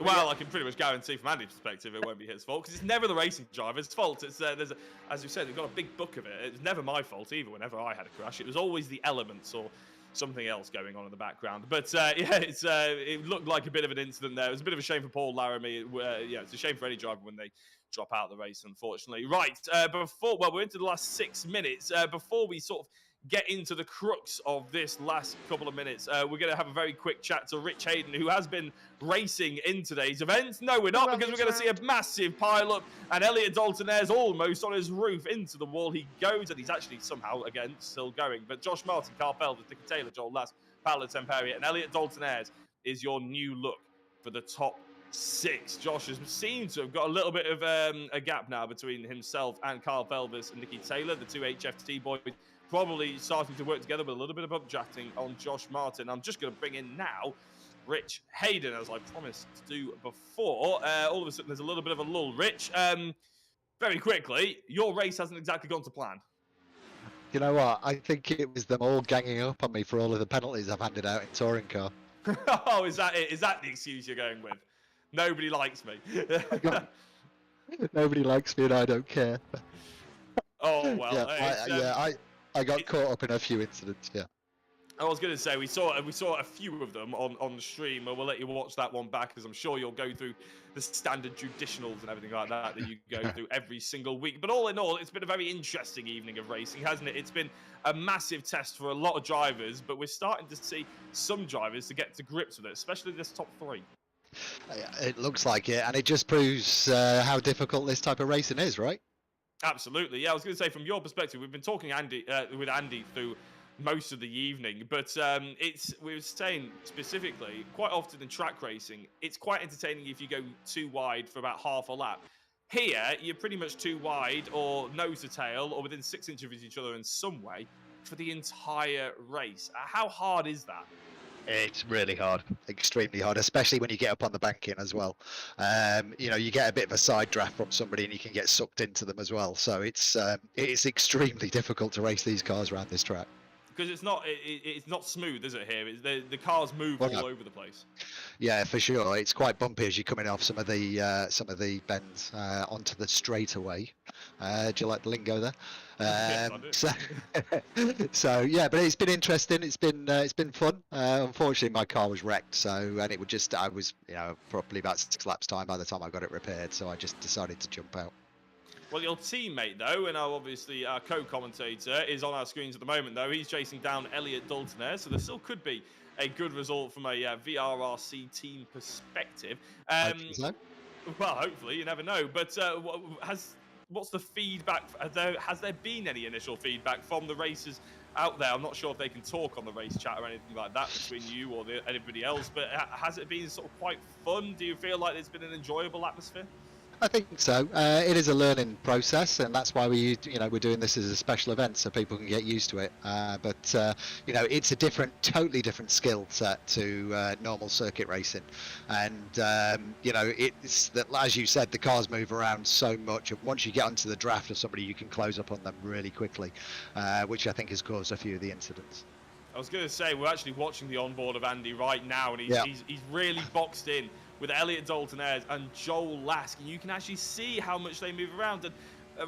Well, I can pretty much guarantee from Andy's perspective it won't be his fault, because it's never the racing driver's fault. It's as you said, they've got a big book of it. It's never my fault either whenever I had a crash. It was always the elements or something else going on in the background. But yeah, it looked like a bit of an incident there. It was a bit of a shame for Paul Laramie. Yeah, it's a shame for any driver when they drop out of the race, unfortunately. Right, we're into the last 6 minutes. Before we sort of get into the crux of this last couple of minutes, we're going to have a very quick chat to Rich Hayden, who has been racing in today's event. No, we're not, because we're going to see a massive pile-up, and Elliot Daltonez almost on his roof into the wall. He goes, and he's actually somehow, again, still going. But Josh Martin, Carl Felvis, Nicky Taylor, Joel Lask, Paolo Tempera, and Elliot Daltonez is your new look for the top 6. Josh has seemed to have got a little bit of a gap now between himself and Carl Felvis and Nicky Taylor, the 2 HFT boys, probably starting to work together with a little bit of updrafting on Josh Martin. I'm just going to bring in now Rich Hayden, as I promised to do before. All of a sudden, there's a little bit of a lull. Rich, very quickly, your race hasn't exactly gone to plan. You know what? I think it was them all ganging up on me for all of the penalties I've handed out in touring car. Oh, is that it? Is that the excuse you're going with? Nobody likes me. Nobody likes me and I don't care. Oh, well. I got caught up in a few incidents, yeah. I was going to say, we saw a few of them on the stream, and we'll let you watch that one back, because I'm sure you'll go through the standard judicials and everything like that you go through every single week. But all in all, it's been a very interesting evening of racing, hasn't it? It's been a massive test for a lot of drivers, but we're starting to see some drivers to get to grips with it, especially this top 3. It looks like it, and it just proves how difficult this type of racing is, right? Absolutely, yeah. I was going to say, from your perspective, we've been talking with Andy through most of the evening, but we were saying specifically, quite often in track racing, it's quite entertaining if you go too wide for about half a lap. Here, you're pretty much too wide, or nose to tail, or within 6 inches of each other in some way for the entire race. How hard is that? It's really hard, extremely hard, especially when you get up on the banking as well. You get a bit of a side draft from somebody and you can get sucked into them as well. So it's extremely difficult to race these cars around this track. Because it's not smooth, is it? Here, the cars move all over the place. Yeah, for sure. It's quite bumpy as you're coming off some of the bends onto the straightaway. Do you like the lingo there? Yes, I do. So yeah, but it's been interesting. It's been fun. Unfortunately, my car was wrecked, I was probably about 6 laps time by the time I got it repaired. So I just decided to jump out. Well, your teammate, though, and obviously our co-commentator, is on our screens at the moment, though. He's chasing down Elliot Daltonez, so there still could be a good result from a VRRC team perspective. So. Well, hopefully, you never know. But what's the feedback? Has there been any initial feedback from the racers out there? I'm not sure if they can talk on the race chat or anything like that between you or anybody else, but has it been sort of quite fun? Do you feel like it's been an enjoyable atmosphere? I think so. It is a learning process, and that's why we're doing this as a special event so people can get used to it. But it's a totally different skill set to normal circuit racing, and it's that, as you said, the cars move around so much, and once you get onto the draft of somebody, you can close up on them really quickly, which I think has caused a few of the incidents. I was going to say, we're actually watching the onboard of Andy right now, and he's really boxed in with Elliot Daltonez and Joel Lask, and you can actually see how much they move around. And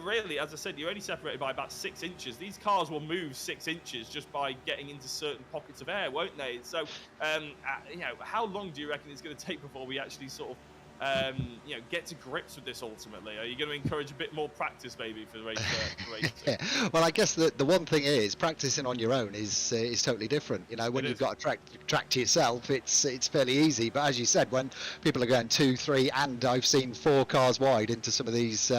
really, as I said, you're only separated by about 6 inches. These cars will move 6 inches just by getting into certain pockets of air, won't they? So, how long do you reckon it's going to take before we actually sort of, get to grips with this ultimately? Are you going to encourage a bit more practice, maybe, for race? Yeah. Well, I guess the one thing is practicing on your own is totally different. When you've got a track to yourself, it's fairly easy. But as you said, when people are going 2, 3, and I've seen 4 cars wide into some of these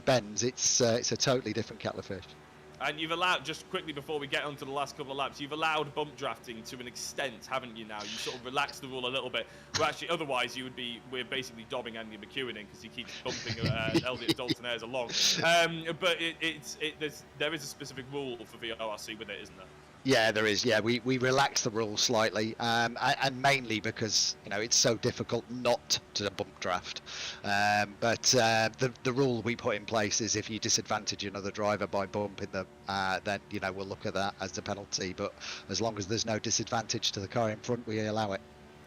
bends, it's a totally different kettle of fish. And you've allowed, just quickly before we get onto the last couple of laps, you've allowed bump drafting to an extent, haven't you now? You sort of relaxed the rule a little bit. Well, actually, otherwise we're basically dobbing Andy McEwan in because he keeps bumping Elliot Dalton-Ayres along. But there is a specific rule for VRRC with it, isn't there? Yeah, there is. Yeah, we relaxed the rules slightly, and mainly because it's so difficult not to bump draft. But the rule we put in place is if you disadvantage another driver by bumping them, then we'll look at that as the penalty. But as long as there's no disadvantage to the car in front, we allow it.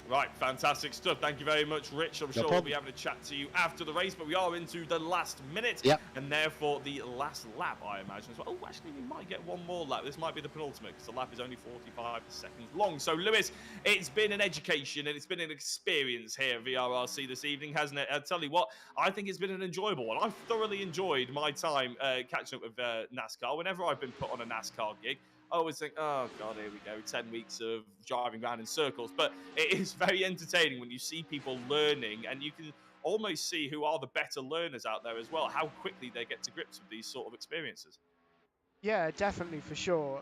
Right, fantastic stuff. Thank you very much, Rich. I'm sure we'll be having a chat to you after the race, but we are into the last minute, and therefore the last lap, I imagine, as well. Oh, actually, we might get one more lap. This might be the penultimate, because the lap is only 45 seconds long. So, Lewis, it's been an education, and it's been an experience here at VRRC this evening, hasn't it? I tell you what, I think it's been an enjoyable one. I've thoroughly enjoyed my time catching up with NASCAR. Whenever I've been put on a NASCAR gig, I always think, oh, God, here we go, 10 weeks of driving around in circles. But it is very entertaining when you see people learning, and you can almost see who are the better learners out there as well, how quickly they get to grips with these sort of experiences. Yeah, definitely, for sure.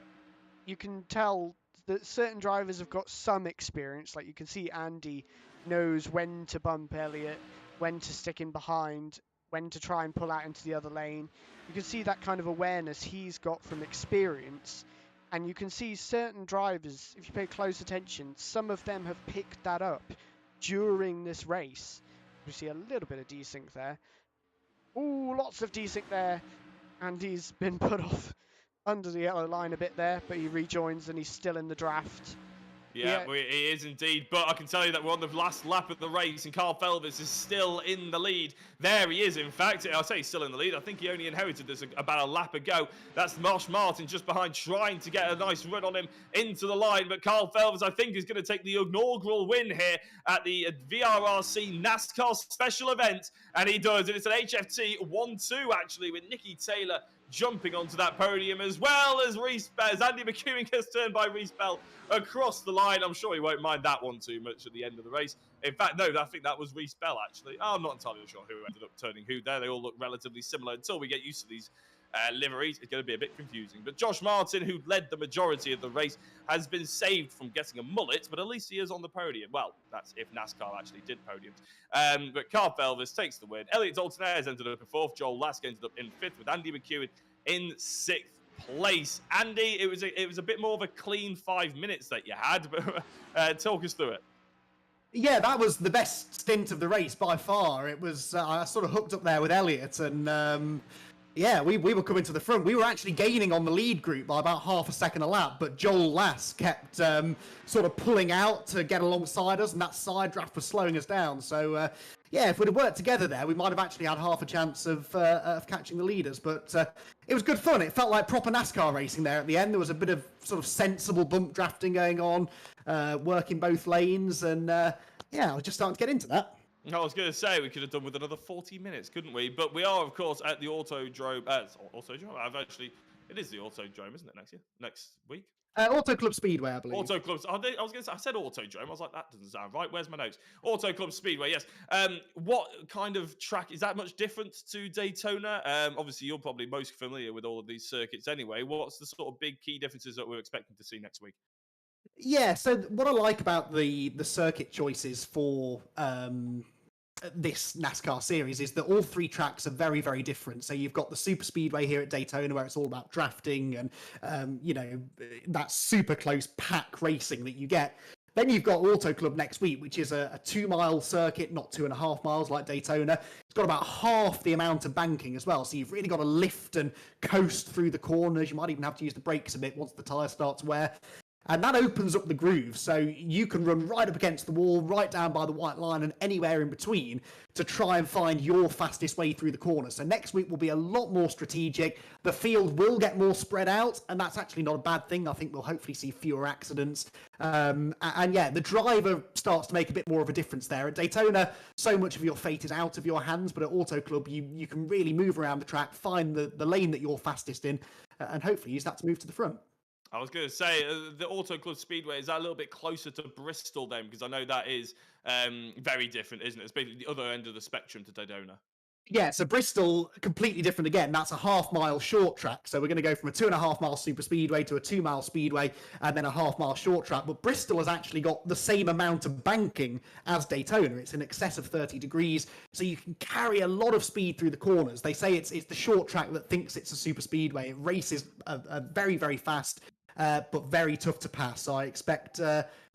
You can tell that certain drivers have got some experience. Like, you can see Andy knows when to bump Elliot, when to stick in behind, when to try and pull out into the other lane. You can see that kind of awareness he's got from experience. And you can see certain drivers, if you pay close attention, some of them have picked that up during this race. We see a little bit of desync there. Ooh, lots of desync there. And he's been put off under the yellow line a bit there, but he rejoins and he's still in the draft. Yeah, he is indeed. But I can tell you that we're on the last lap of the race, and Carl Felvis is still in the lead. There he is, in fact. I'll say he's still in the lead. I think he only inherited this about a lap ago. That's Josh Martin just behind, trying to get a nice run on him into the line. But Carl Felvis, I think, is going to take the inaugural win here at the VRRC Nascar Special Event. And he does. And it's an HFT 1-2, actually, with Nicky Taylor jumping onto that podium, as well as Andy McEwan gets turned by Reese Bell across the line. I'm sure he won't mind that one too much at the end of the race. In fact, no, I think that was Reese Bell, actually. I'm not entirely sure who ended up turning who there. They all look relatively similar. Until we get used to these liveries, it's going to be a bit confusing. But Josh Martin, who led the majority of the race, has been saved from getting a mullet, but at least he is on the podium. Well, that's if NASCAR actually did podiums. But Carl Felvis takes the win. Elliot Dalton-Ayres ended up in 4th. Joel Lask ended up in 5th, with Andy McEwan in 6th place. Andy, it was a bit more of a clean 5 minutes that you had, but talk us through it. Yeah, that was the best stint of the race by far. It was I sort of hooked up there with Elliot, and we were coming to the front. We were actually gaining on the lead group by about half a second a lap, but Joel Lass kept sort of pulling out to get alongside us, and that side draft was slowing us down. So, if we'd have worked together there, we might have actually had half a chance of catching the leaders. But it was good fun. It felt like proper NASCAR racing there at the end. There was a bit of sort of sensible bump drafting going on, working both lanes, and I was just starting to get into that. I was going to say we could have done with another 40 minutes, couldn't we? But we are, of course, at the Autodrome. Autodrome? It is the Autodrome, isn't it, next week? Auto Club Speedway, I believe. Auto Club. I was going to say, I said Autodrome. I was like, that doesn't sound right. Where's my notes? Auto Club Speedway, yes. What kind of track, is that much different to Daytona? Obviously, you're probably most familiar with all of these circuits anyway. What's the sort of big key differences that we're expecting to see next week? Yeah, so what I like about the circuit choices for this NASCAR series is that all 3 tracks are very, very different. So you've got the super speedway here at Daytona, where it's all about drafting and that super close pack racing that you get. Then you've got Auto Club next week, which is a 2-mile circuit, not 2.5 miles like Daytona. It's got about half the amount of banking as well, so you've really got to lift and coast through the corners. You might even have to use the brakes a bit once the tyres start to wear. And that opens up the groove, so you can run right up against the wall, right down by the white line, and anywhere in between to try and find your fastest way through the corner. So next week will be a lot more strategic. The field will get more spread out, and that's actually not a bad thing. I think we'll hopefully see fewer accidents. And yeah, the driver starts to make a bit more of a difference there. At Daytona, so much of your fate is out of your hands, but at Auto Club, you can really move around the track, find the lane that you're fastest in, and hopefully use that to move to the front. I was going to say, the Auto Club Speedway, is that a little bit closer to Bristol then? Because I know that is very different, isn't it? It's basically the other end of the spectrum to Daytona. Yeah, so Bristol, completely different again. That's a half-mile short track. So we're going to go from a 2.5-mile super speedway to a 2-mile speedway and then a half-mile short track. But Bristol has actually got the same amount of banking as Daytona. It's in excess of 30 degrees. So you can carry a lot of speed through the corners. They say it's the short track that thinks it's a super speedway. It races very, very fast, but very tough to pass. So I expect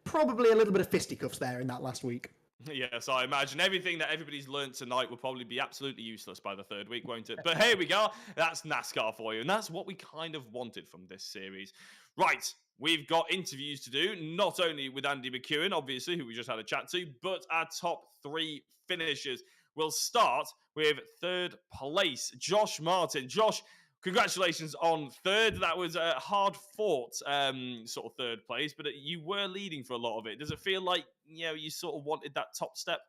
probably a little bit of fisticuffs there in that last week. Yes, I imagine everything that everybody's learnt tonight will probably be absolutely useless by the third week, won't it? But here we go. That's NASCAR for you. And that's what we kind of wanted from this series. Right, we've got interviews to do, not only with Andy McEwan, obviously, who we just had a chat to, but our top 3 finishers. We'll start with third place, Josh Martin. Josh, congratulations on third. That was a hard-fought sort of third place, but you were leading for a lot of it. Does it feel like you sort of wanted that top step?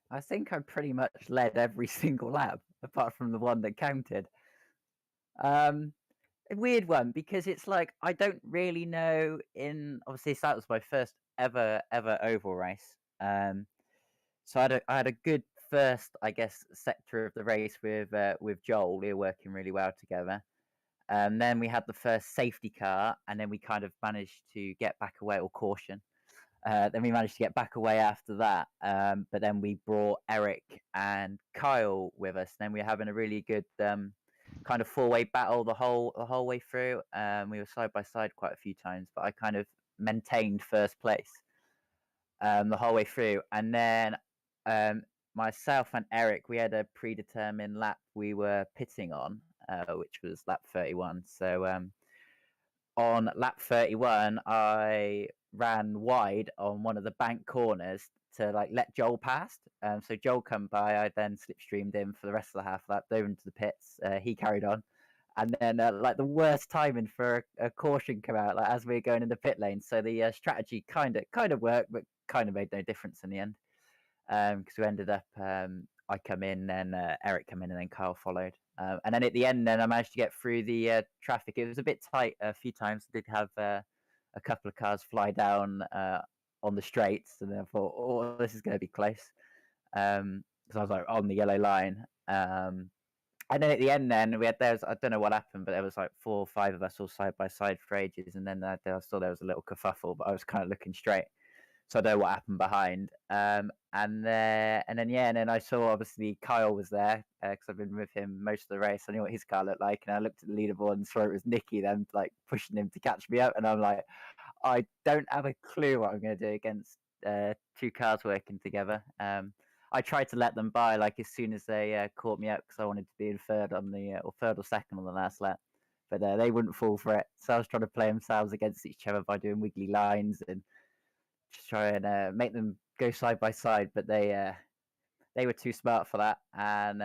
I think I pretty much led every single lap, apart from the one that counted. A weird one, because it's like I don't really know. Obviously, that was my first ever oval race. So I had a good first, I guess, sector of the race with Joel. We were working really well together. Then we had the first safety car, and then we kind of managed to get back away, or caution. Then we managed to get back away after that. But then we brought Eric and Kyle with us. Then we were having a really good kind of 4-way battle the whole way through. We were side by side quite a few times, but I kind of maintained first place the whole way through. And then myself and Eric, we had a predetermined lap we were pitting on, which was lap 31. So on lap 31, I ran wide on one of the bank corners to let Joel past. So Joel come by, I then slipstreamed in for the rest of the half lap, over into the pits. He carried on. And then the worst timing for a caution come out as we were going in the pit lane. So the strategy kind of worked, but kind of made no difference in the end. Because we ended up, I come in, then Eric come in, and then Kyle followed. And then at the end, then I managed to get through the traffic. It was a bit tight a few times. I did have a couple of cars fly down on the straights, and then I thought, oh, this is going to be close. Because I was on the yellow line. And then at the end, then I don't know what happened, but there was 4 or 5 of us all side by side for ages. And then I saw there was a little kerfuffle, but I was kind of looking straight. So I don't know what happened behind. And then I saw obviously Kyle was there because I've been with him most of the race. I knew what his car looked like, and I looked at the leaderboard and saw it was Nicky then pushing him to catch me up. And I'm like, I don't have a clue what I'm going to do against 2 cars working together. I tried to let them by as soon as they caught me up, because I wanted to be in third or second on the last lap. But they wouldn't fall for it. So I was trying to play themselves against each other by doing wiggly lines and just try and make them go side by side, but they were too smart for that, and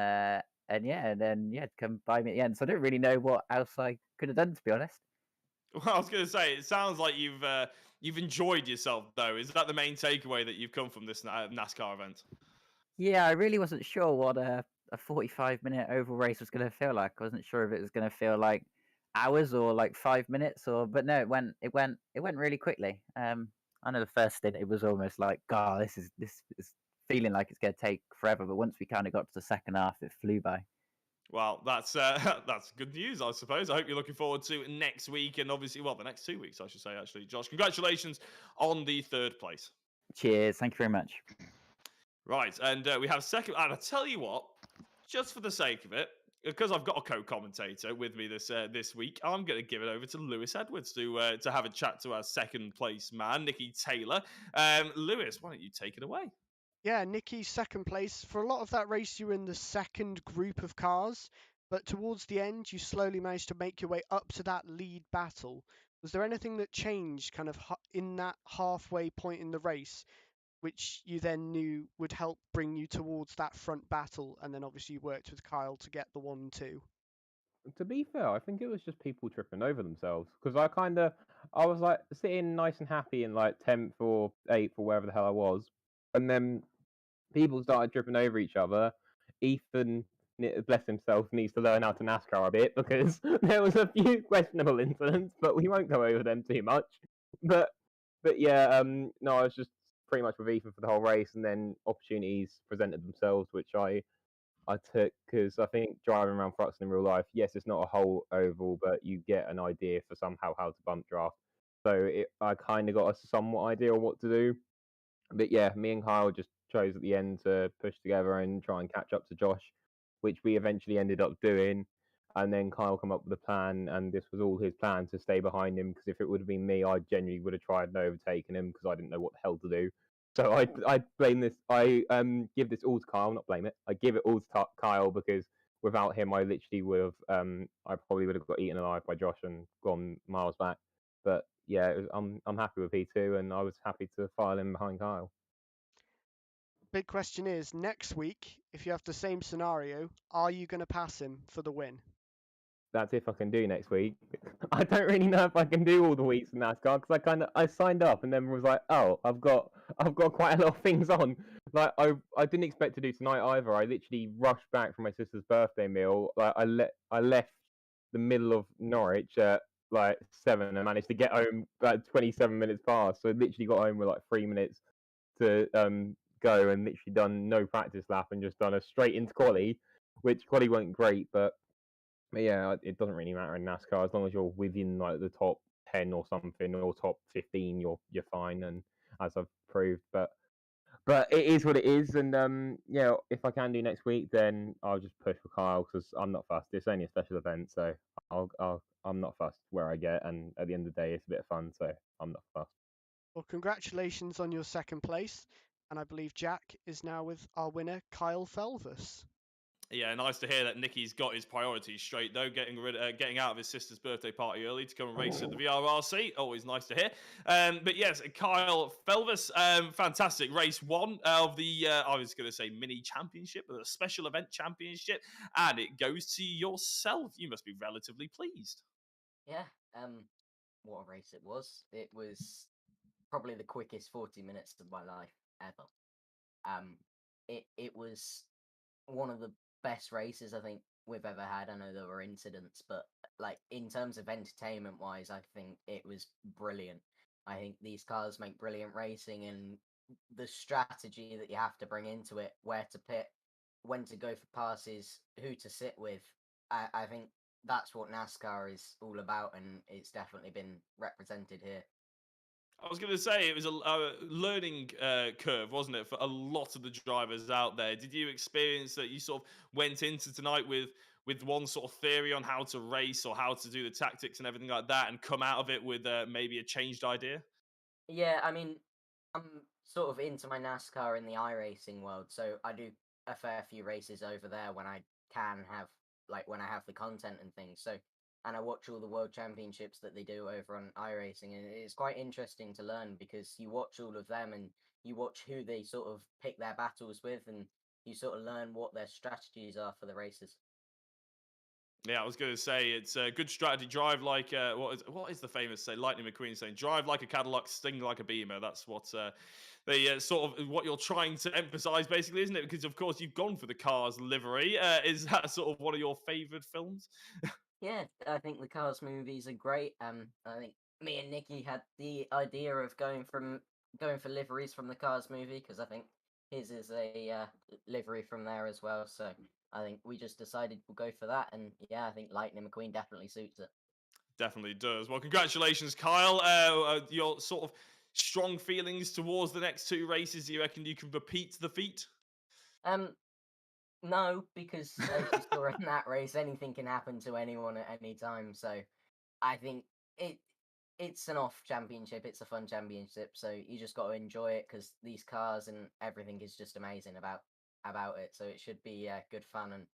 then come by me at the end. So I don't really know what else I could have done, to be honest. Well, I was going to say, it sounds like you've enjoyed yourself, though. Is that the main takeaway that you've come from this NASCAR event? Yeah, I really wasn't sure what a 45-minute oval race was going to feel like. I wasn't sure if it was going to feel like hours or 5 minutes, but no, it went really quickly. I know the first stint, it was almost like, God, this is feeling like it's going to take forever. But once we kind of got to the second half, it flew by. Well, that's good news, I suppose. I hope you're looking forward to next week, and obviously, the next 2 weeks, I should say, actually. Josh, congratulations on the third place. Cheers. Thank you very much. Right, and we have second. And I tell you what, just for the sake of it, because I've got a co-commentator with me this week, I'm going to give it over to Lewis Edwards to have a chat to our second place man, Nicky Taylor. Lewis, why don't you take it away? Yeah, Nicky, second place. For a lot of that race, you were in the second group of cars, but towards the end, you slowly managed to make your way up to that lead battle Was there anything that changed kind of in that halfway point in the race, which you then knew would help bring you towards that front battle, and then obviously you worked with Kyle to get the 1-2? To be fair, I think it was just people tripping over themselves because I was like sitting nice and happy in like 10th or 8th or wherever the hell I was, and then people started tripping over each other. Ethan, bless himself, needs to learn how to NASCAR a bit because there was a few questionable incidents, but we won't go over them too much. But yeah, no, I was just pretty much with Ethan for the whole race, and then opportunities presented themselves, which I took because I think driving around Thruxton in real life, yes, it's not a whole oval, but you get an idea for somehow how to bump draft. So I kind of got a somewhat idea on what to do. But yeah, me and Kyle just chose at the end to push together and try and catch up to Josh, which we eventually ended up doing. And then Kyle come up with a plan, and this was all his plan to stay behind him. Because if it would have been me, I genuinely would have tried and overtaken him because I didn't know what the hell to do. So I blame this. I give this all to Kyle, not blame it. I give it all to Kyle because without him, I literally would have. I probably would have got eaten alive by Josh and gone miles back. But yeah, I'm happy with P2, and I was happy to file in behind Kyle. Big question is, next week, if you have the same scenario, are you going to pass him for the win? That's if I can do next week. I don't really know if I can do all the weeks in NASCAR because I signed up and then was like, oh, I've got quite a lot of things on. Like I didn't expect to do tonight either. I literally rushed back from my sister's birthday meal. Like I left the middle of Norwich at like 7 and managed to get home about 27 minutes past. So I literally got home with like 3 minutes to go and literally done no practice lap and just done a straight into quali, which quali went great, but yeah, it doesn't really matter in NASCAR as long as you're within like the top 10 or something or top 15, you're fine. And as I've proved, but it is what it is. And yeah, if I can do next week, then I'll just push for Kyle because I'm not fussed. It's only a special event, so I'm not fussed where I get. And at the end of the day, it's a bit of fun, so I'm not fussed. Well, congratulations on your second place, and I believe Jack is now with our winner, Kyle Felvis. Yeah, nice to hear that Nicky's got his priorities straight, though, getting out of his sister's birthday party early to come and race at the VRRC. Always nice to hear. But yes, Kyle Felvis, fantastic race one of the, I was going to say mini championship, but the special event championship, and it goes to yourself. You must be relatively pleased. Yeah, what a race it was. It was probably the quickest 40 minutes of my life ever. It was one of the best races I think we've ever had. I know there were incidents, but like in terms of entertainment wise, I think it was brilliant. I think these cars make brilliant racing, and the strategy that you have to bring into it, where to pit, when to go for passes, who to sit with, I think that's what NASCAR is all about, and it's definitely been represented here. I was going to say it was a learning curve, wasn't it, for a lot of the drivers out there? Did you experience that you sort of went into tonight with one sort of theory on how to race or how to do the tactics and everything like that, and come out of it with maybe a changed idea? Yeah, I mean, I'm sort of into my NASCAR in the iRacing world, so I do a fair few races over there when I can have, like, when I have the content and things. So, and I watch all the world championships that they do over on iRacing, and it's quite interesting to learn because you watch all of them and you watch who they sort of pick their battles with, and you sort of learn what their strategies are for the races. Yeah, I was going to say it's a good strategy. Drive like what is the famous say? Lightning McQueen saying, "Drive like a Cadillac, sting like a Beamer." That's what they sort of what you're trying to emphasise, basically, isn't it? Because of course you've gone for the Cars livery. Is that sort of one of your favoured films? Yeah, I think the Cars movies are great. I think me and Nikki had the idea of going for liveries from the Cars movie because I think his is a livery from there as well. So I think we just decided we'll go for that, and yeah, I think Lightning McQueen definitely suits it. Definitely does. Well, congratulations, Kyle. Your sort of strong feelings towards the next two races. Do you reckon you can repeat the feat? Um, no, because as you saw in that race, anything can happen to anyone at any time. So I think it's an off championship. It's a fun championship. So you just got to enjoy it because these cars and everything is just amazing about it. So it should be good fun, and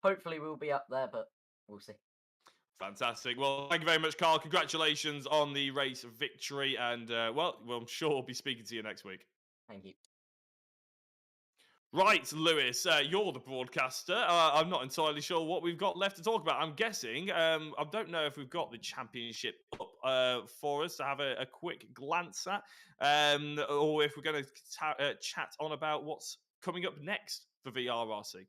hopefully we'll be up there, but we'll see. Fantastic. Well, thank you very much, Carl. Congratulations on the race victory. And, well, I'm sure we'll be speaking to you next week. Thank you. Right, Lewis, you're the broadcaster. I'm not entirely sure what we've got left to talk about. I'm guessing, I don't know if we've got the championship up for us to have a quick glance at, or if we're going to chat on about what's coming up next for VRRC.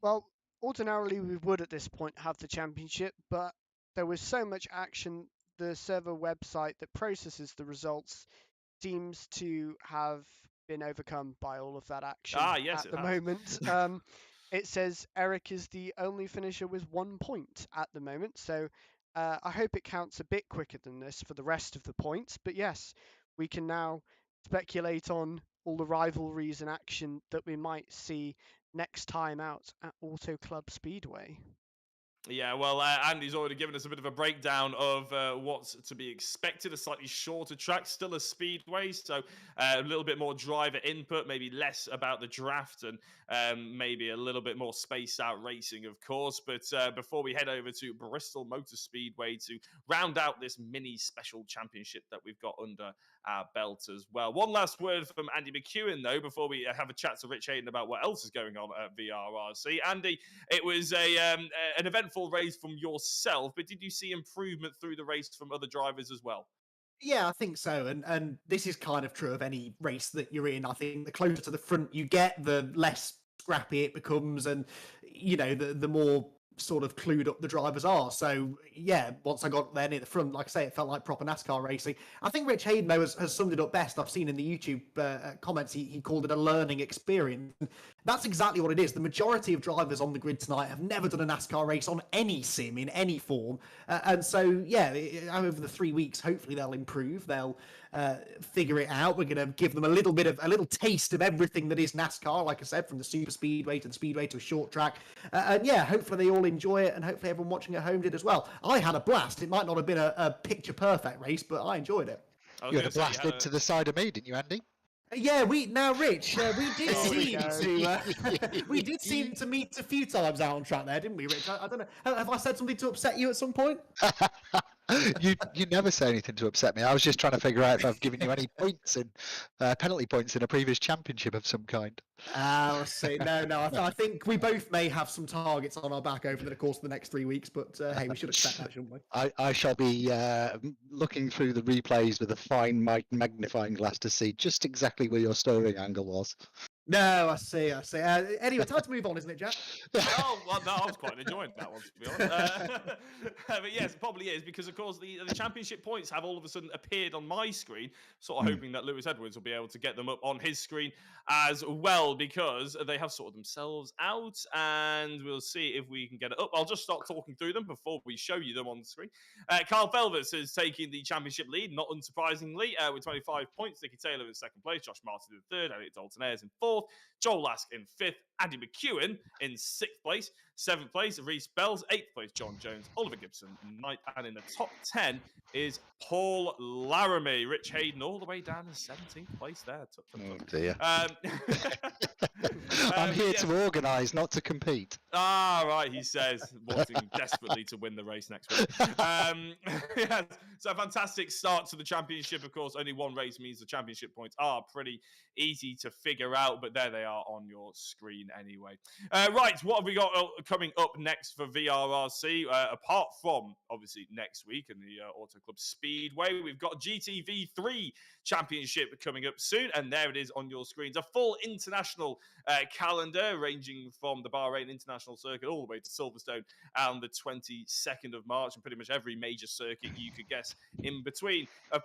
Well, ordinarily we would at this point have the championship, but there was so much action. The server website that processes the results seems to have been overcome by all of that action Yes, at the moment. It says Eric is the only finisher with 1 point at the moment, so I hope it counts a bit quicker than this for the rest of the points. But yes, we can now speculate on all the rivalries and action that we might see next time out at Auto Club Speedway. Yeah, well, Andy's already given us a bit of a breakdown of what's to be expected. A slightly shorter track, still a speedway, so a little bit more driver input, maybe less about the draft, and maybe a little bit more spaced out racing, of course. But before we head over to Bristol Motor Speedway to round out this mini special championship that we've got under our belt as well. One last word from Andy McEwan, though, before we have a chat to Rich Hayden about what else is going on at VRRC. Andy, it was an eventful race from yourself, but did you see improvement through the race from other drivers as well? Yeah, I think so. And this is kind of true of any race that you're in. I think the closer to the front you get, the less scrappy it becomes, and the more sort of clued up the drivers are. So yeah, once I got there near the front, like I say, it felt like proper NASCAR racing. I think Rich Hayden, though, has summed it up best. I've seen in the YouTube comments, he called it a learning experience. That's exactly what it is. The majority of drivers on the grid tonight have never done a NASCAR race on any sim in any form. And so, yeah, over the 3 weeks, hopefully they'll improve. They'll figure it out. We're going to give them a little taste of everything that is NASCAR, like I said, from the super speedway to the speedway to a short track. And yeah, hopefully they all enjoy it, and hopefully everyone watching at home did as well. I had a blast. It might not have been a picture perfect race, but I enjoyed it. You had a blast into the side of me, didn't you, Andy? Yeah, Rich, we did seem to meet a few times out on track there, didn't we, Rich? I don't know. Have I said something to upset you at some point? You never say anything to upset me. I was just trying to figure out if I've given you any points in penalty points in a previous championship of some kind. I'll say no. I think we both may have some targets on our back over the course of the next 3 weeks, but hey, we should expect that, shouldn't we? I shall be looking through the replays with a fine magnifying glass to see just exactly where your story angle was. No, I see. Anyway, time to move on, isn't it, Jack? Oh, well, no, I was quite enjoying that one, to be honest. But yes, it probably is, because, of course, the championship points have all of a sudden appeared on my screen, sort of hoping that Lewis Edwards will be able to get them up on his screen as well, because they have sorted themselves out, and we'll see if we can get it up. I'll just start talking through them before we show you them on the screen. Carl Felvis is taking the championship lead, not unsurprisingly, with 25 points. Nicky Taylor in second place, Josh Martin in third, Elliot Dalton Ayres in fourth, Joel Lask in fifth, Andy McEwan in sixth place, seventh place, Reese Bells, eighth place, John Jones, Oliver Gibson, ninth, and in the top 10 is Paul Laramie. Rich Hayden all the way down in 17th place there. Oh dear. I'm here to organise, not to compete. Right, he says, wanting desperately to win the race next week. Yeah, so a fantastic start to the championship. Of course, only one race means the championship points are pretty easy to figure out, but there they are on your screen anyway. Right, what have we got coming up next for VRRC? Apart from, obviously, next week in the Auto Club Speedway, we've got GTV3 Championship coming up soon, and there it is on your screens. A full international calendar ranging from the Bahrain International Circuit all the way to Silverstone on the 22nd of March, and pretty much every major circuit you could guess in between. A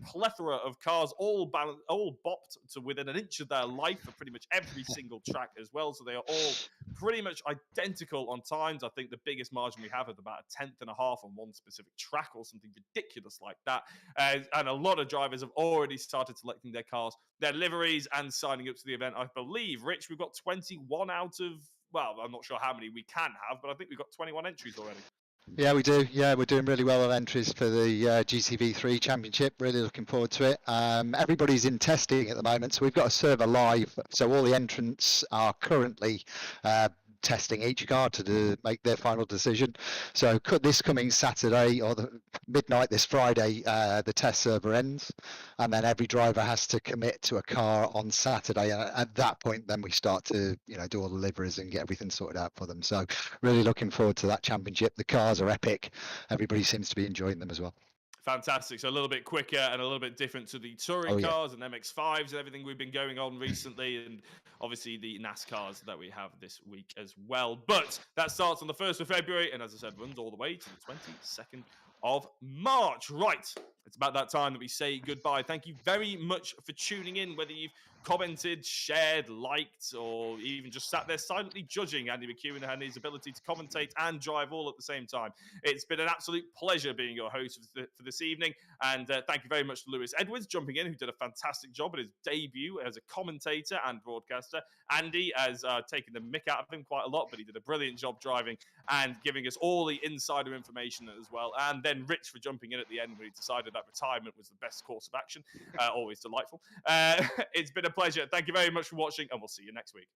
plethora of cars, all bopped to within an inch of their life for pretty much every single track as well, so they are all pretty much identical on times. I think the biggest margin we have is about a 10th and a half on one specific track or something ridiculous like that, and a lot of drivers have already started selecting their cars, their liveries, and signing up to the event. I believe, Rich, we've got 21 out of, well, I'm not sure how many we can have, but I think we've got 21 entries already. Yeah, we do. Yeah, we're doing really well with entries for the GTV3 Championship. Really looking forward to it. Everybody's in testing at the moment, so we've got a server live. So all the entrants are currently testing each car to make their final decision. So this coming Saturday or the midnight this Friday, the test server ends, and then every driver has to commit to a car on Saturday. At that point, then we start to do all the liveries and get everything sorted out for them. So really looking forward to that championship. The cars are epic. Everybody seems to be enjoying them as well. Fantastic. So a little bit quicker and a little bit different to the touring cars and MX-5s and everything we've been going on recently, and obviously the NASCARs that we have this week as well. But that starts on the 1st of February and, as I said, runs all the way to the 22nd of March. Right. It's about that time that we say goodbye. Thank you very much for tuning in, whether you've commented, shared, liked, or even just sat there silently judging Andy McEwan and his ability to commentate and drive all at the same time. It's been an absolute pleasure being your host for this evening, and thank you very much to Lewis Edwards jumping in, who did a fantastic job at his debut as a commentator and broadcaster. Andy has taken the mick out of him quite a lot, but he did a brilliant job driving and giving us all the insider information as well. And then Rich for jumping in at the end when he decided that retirement was the best course of action. Always delightful. It's been a pleasure. Thank you very much for watching, and we'll see you next week.